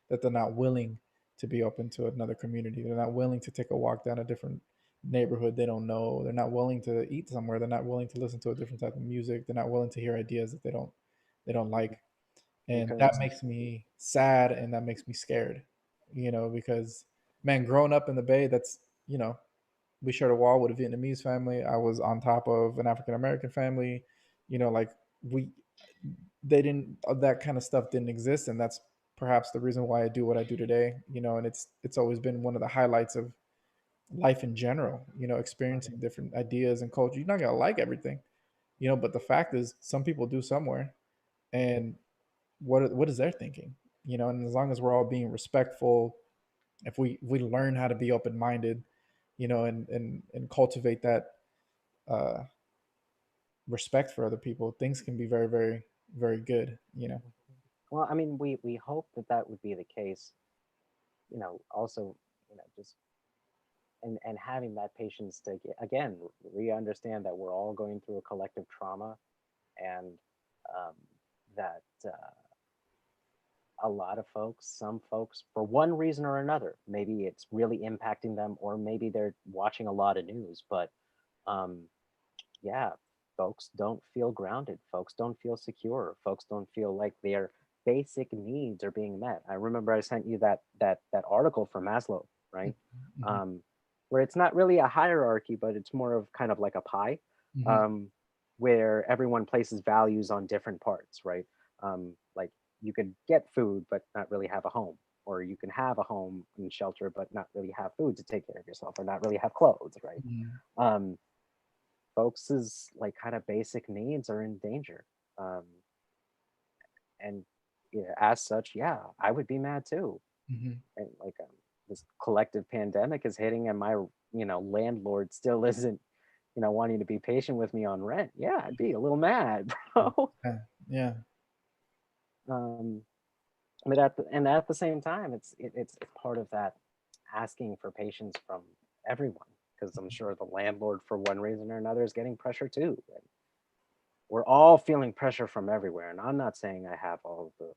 that they're not willing to be open to another community. They're not willing to take a walk down a different neighborhood they don't know. They're not willing to eat somewhere. They're not willing to listen to a different type of music. They're not willing to hear ideas that they don't of. like. And that Because makes me sad, and that makes me scared, because, man, growing up in the Bay, that's, we shared a wall with a Vietnamese family. I was on top of an African American family. Like, we, they didn't, that kind of stuff didn't exist, and that's perhaps the reason why I do what I do today. And it's always been one of the highlights of life in general. Experiencing different ideas and culture. You're not gonna like everything, but the fact is, some people do somewhere, and what is their thinking? And as long as we're all being respectful, if we learn how to be open minded, and cultivate that uh, respect for other people, things can be very, very, very good. well, I mean, we hope that that would be the case. Also, just and having that patience to again re-understand that we're all going through a collective trauma, and um, that a lot of folks, some folks, for one reason or another, maybe it's really impacting them, or maybe they're watching a lot of news, but um, yeah, folks don't feel grounded. Folks don't feel secure. Folks don't feel like their basic needs are being met. I remember I sent you that article from Maslow, right? Hmm. Um, where it's not really a hierarchy, but it's more of kind of like a pie, Hmm. um, where everyone places values on different parts, right? Like you could get food but not really have a home, or you can have a home and shelter but not really have food to take care of yourself, or not really have clothes, right? Hmm. Um, folks's like kind of basic needs are in danger, um, and yeah, as such, yeah, I would be mad too. Hmm. And like this collective pandemic is hitting and my, landlord still isn't, wanting to be patient with me on rent, yeah, I'd be a little mad, bro. Yeah, yeah. um but at the same time, it's part of that asking for patience from everyone, because I'm sure the landlord, for one reason or another, is getting pressure too. And we're all feeling pressure from everywhere. And I'm not saying I have all the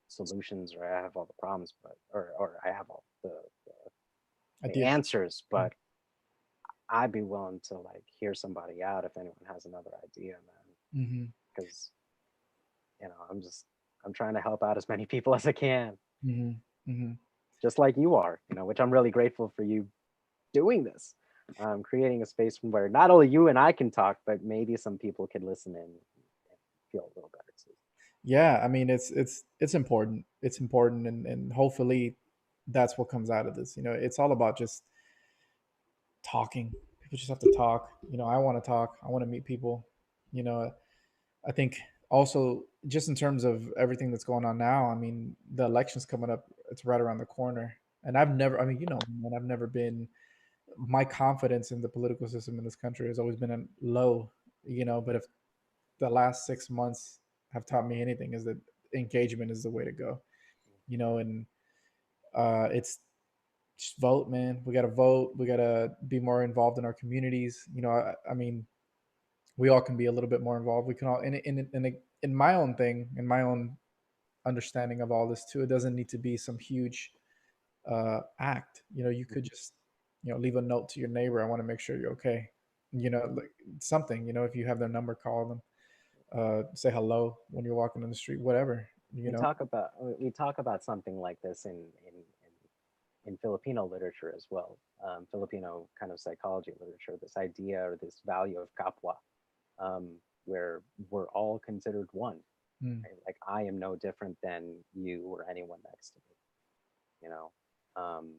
solutions or I have all the problems, but or I have all the Ideas. answers, but I'd be willing to like hear somebody out if anyone has another idea, man. Hmm. Because I'm trying to help out as many people as I can, Hmm. Hmm. just like you are, which I'm really grateful for you doing this, creating a space from where not only you and I can talk, but maybe some people can listen in and feel a little better too. Yeah, I mean, it's important. It's important, and hopefully, that's what comes out of this. It's all about just talking. People just have to talk. I want to talk. I want to meet people. You know, I think also just in terms of everything that's going on now. I mean, the election's coming up. It's right around the corner, and I've never. I mean, man, I've never been. My confidence in the political system in this country has always been low. But if the last 6 months have taught me anything, is that engagement is the way to go. And it's just vote, man. We got to vote. We got to be more involved in our communities. I mean, we all can be a little bit more involved. We can all in my own thing, in my own understanding of all this too. It doesn't need to be some huge act. You could just leave a note to your neighbor. I want to make sure you're okay. Like something. If you have their number, call them. Say hello when you're walking in the street. Whatever. We talk about something like this in Filipino literature as well. Filipino kind of psychology literature, this idea or this value of kapwa, um, where we're all considered one. Mm, Right? Like I am no different than you or anyone next to me. You know, um,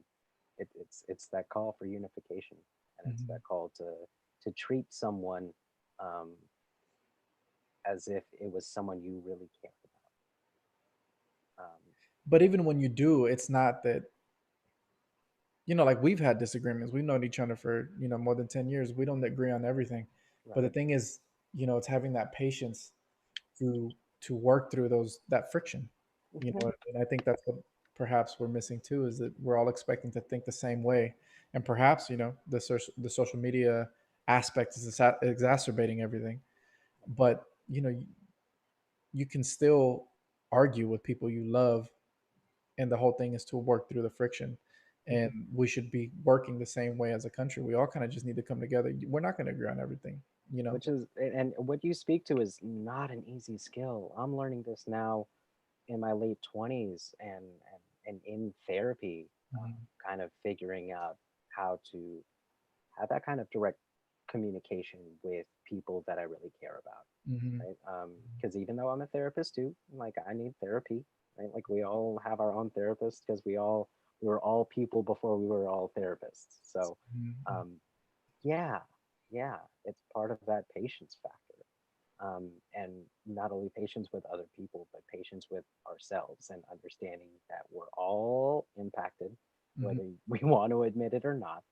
it's that call for unification, and it's mhm. that call to treat someone, um, as if it was someone you really cared about. But even when you do, it's not that like we've had disagreements. We've known each other for more than 10 years. We don't agree on everything, but Right. the thing is, it's having that patience to work through that friction. Hmm. And I think that's what perhaps we're missing too, is that we're all expecting to think the same way, and perhaps the social media aspect is exacerbating everything. But you can still argue with people you love, and the whole thing is to work through the friction. And we should be working the same way as a country. We all kind of just need to come together. We're not going to agree on everything, you know. Which is, and what you speak to is not an easy skill. I'm learning this now in my late 20s, and in therapy, Mhm, kind of figuring out how to have that kind of direct communication with people that I really care about, mhm, right? Because even though I'm a therapist too, like I need therapy, right? Like we all have our own therapists because we were all people before we were all therapists. So, mhm, um, yeah, yeah, it's part of that patience factor. And not only patience with other people, but patience with ourselves and understanding that we're all impacted, mhm. whether we want to admit it or not.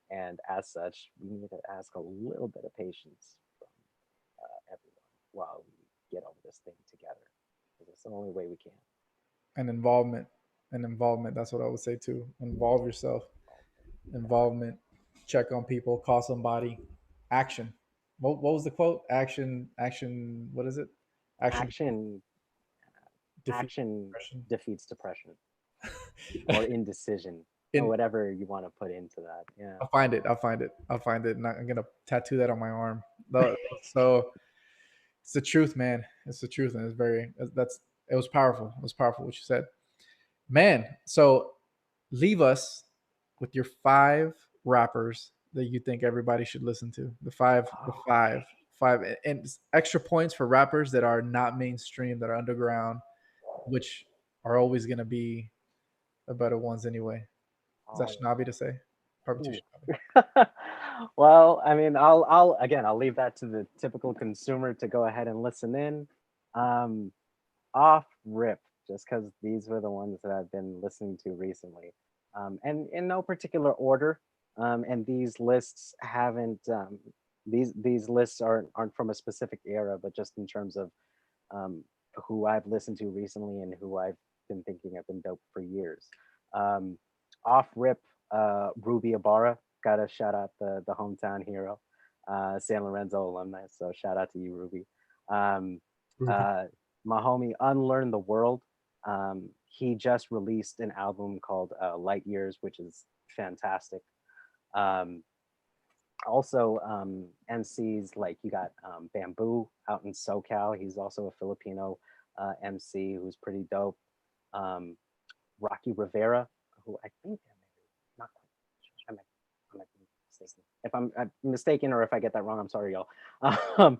And as such, we need to ask a little bit of patience from everyone while we get over this thing together, because it's the only way we can. And involvement, that's what I would say too. Involve yourself. Involvement. Check on people. Call somebody. Action. What was the quote? Action. What is it? Action Action, defeat action depression. defeats depression or indecision or In whatever you want to put into that. Yeah. I'll find it. I'll find it. I'll find it. And I'm gonna tattoo that on my arm. So it's the truth, man. It's the truth, and that's it was powerful. It was powerful what you said, man. So leave us with your 5 rappers that you think everybody should listen to. The five, and extra points for rappers that are not mainstream, that are underground, which are always gonna be the better ones anyway. Is that Oh, snobby to say? Probably too ooh. snobby. Well, I mean, I'll leave that to the typical consumer to go ahead and listen in. Um, Off rip, just because these were the ones that I've been listening to recently. and in no particular order. And these lists haven't these lists aren't from a specific era, but just in terms of um, who I've listened to recently and who I've been thinking have been dope for years. Um, Off rip, Ruby Ibarra, gotta shout out the hometown hero, San Lorenzo alumni. So shout out to you, Ruby. Um, Ruby. uh, my homie Unlearn the World. He just released an album called Light Years, which is fantastic. Um, Also, MCs like you got Bamboo out in SoCal. He's also a Filipino MC who's pretty dope. Um, Rocky Rivera, who I think they're married. Not quite. I might be mistaken. If I'm mistaken or if I get that wrong, I'm sorry, y'all. Um,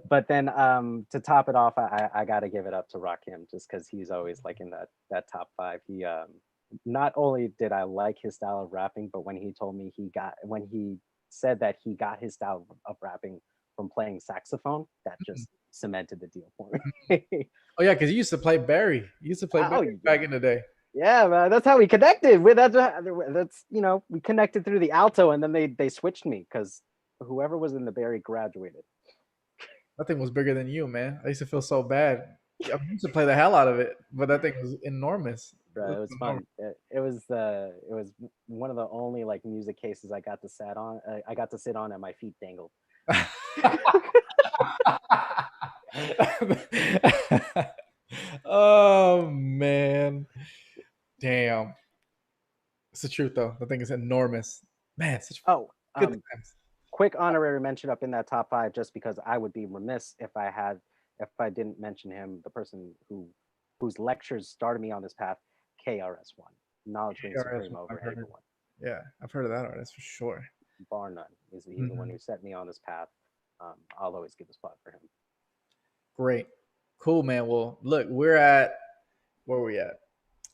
but then to top it off, I got to give it up to Rakim just because he's always like in that top five. He not only did I like his style of rapping, but when he told me when he said that he got his style of rapping from playing saxophone, that just cemented the deal for me. Oh yeah, because you used to play Barry. You used to play Oh Barry back in the day. yeah, man, that's how we connected. With that's we connected through the alto, and then they switched me because whoever was in the Barry graduated. That thing was bigger than you, man. I used to feel so bad. I used to play the hell out of it, but that thing was enormous. It Bro, was it was enormous. fun. It was one of the only like music cases I got to sit on. I got to sit on, and my feet dangled. Oh man, damn! It's the truth though. The thing is enormous, man. Such Oh, good times. quick honorary mention up in that top five, just because I would be remiss if I didn't mention him, the person whose lectures started me on this path, KRS-One, Knowledge Reigns KRS Supreme over I've heard. everyone, Yeah, I've heard of that artist for sure. bar none. He's the one Mhm. who set me on this path. I'll always give a spot for him. Great, cool, man. Well, look, we're at where are we at?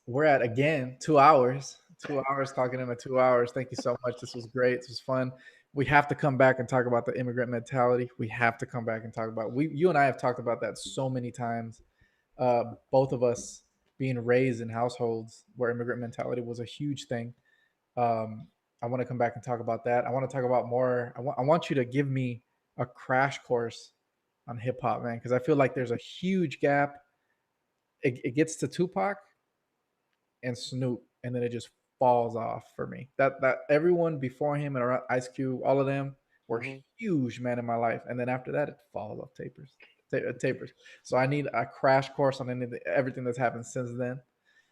We're at again 2 hours. 2 hours talking in 2 hours. Thank you so much. This was great. This was fun. We have to come back and talk about the immigrant mentality. We have to come back and talk about you and I have talked about that so many times. Both of us being raised in households where immigrant mentality was a huge thing. Um, I want to come back and talk about that. I want to talk about more. I want you to give me a crash course on hip hop, man, because I feel like there's a huge gap. It gets to Tupac and Snoop, and then it just falls off for me. That everyone before him and around Ice Cube, all of them were Hmm. huge, man, in my life, and then after that, it falls off tapers. So I need a crash course on everything that's happened since then.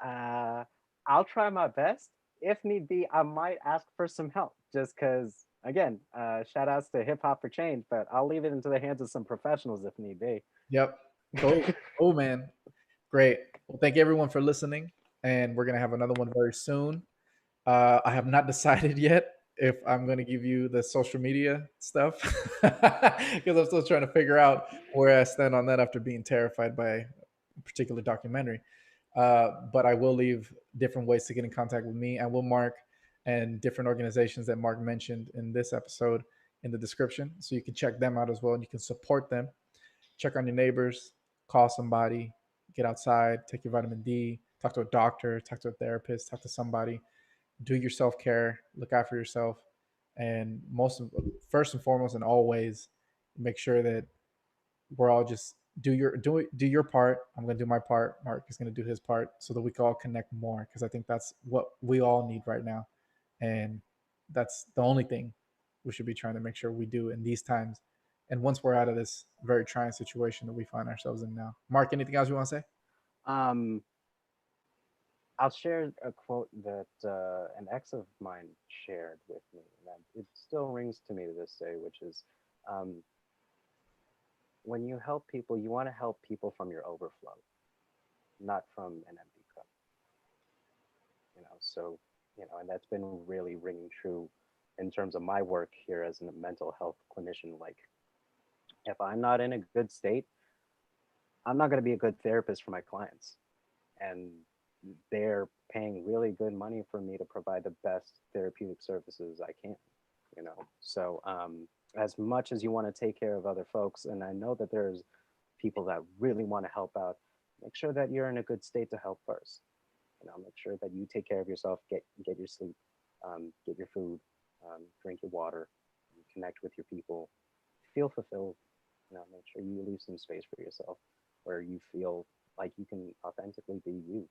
Uh, I'll try my best. If need be, I might ask for some help, just because. Again, shout outs to Hip Hop for Change, but I'll leave it into the hands of some professionals if need be. Yep. Cool. Oh man, great. Well, thank you everyone for listening, and we're gonna have another one very soon. I have not decided yet if I'm going to give you the social media stuff because I'm still trying to figure out where I stand on that after being terrified by a particular documentary. But I will leave different ways to get in contact with me. I will mark and different organizations that Mark mentioned in this episode in the description. So you can check them out as well and you can support them. Check on your neighbors, call somebody, get outside, take your vitamin D, talk to a doctor, talk to a therapist, talk to somebody, do your self care, look after yourself, and first and foremost, and always make sure that we're all just do your part. I'm gonna do my part. Mark is gonna do his part, so that we can all connect more. Because I think that's what we all need right now, and that's the only thing we should be trying to make sure we do in these times. And once we're out of this very trying situation that we find ourselves in now, Mark, anything else you want to say? um, I'll share a quote that an ex of mine shared with me, and it still rings to me to this day, which is um, when you help people, you want to help people from your overflow, not from an empty cup. So and that's been really ringing true in terms of my work here as a mental health clinician. Like, if I'm not in a good state, I'm not going to be a good therapist for my clients, and they're paying really good money for me to provide the best therapeutic services I can. So as much as you want to take care of other folks, and I know that there's people that really want to help out, make sure that you're in a good state to help first. Make sure that you take care of yourself, get your sleep, get your food, drink your water, connect with your people, feel fulfilled. Make sure you leave some space for yourself where you feel like you can authentically be you.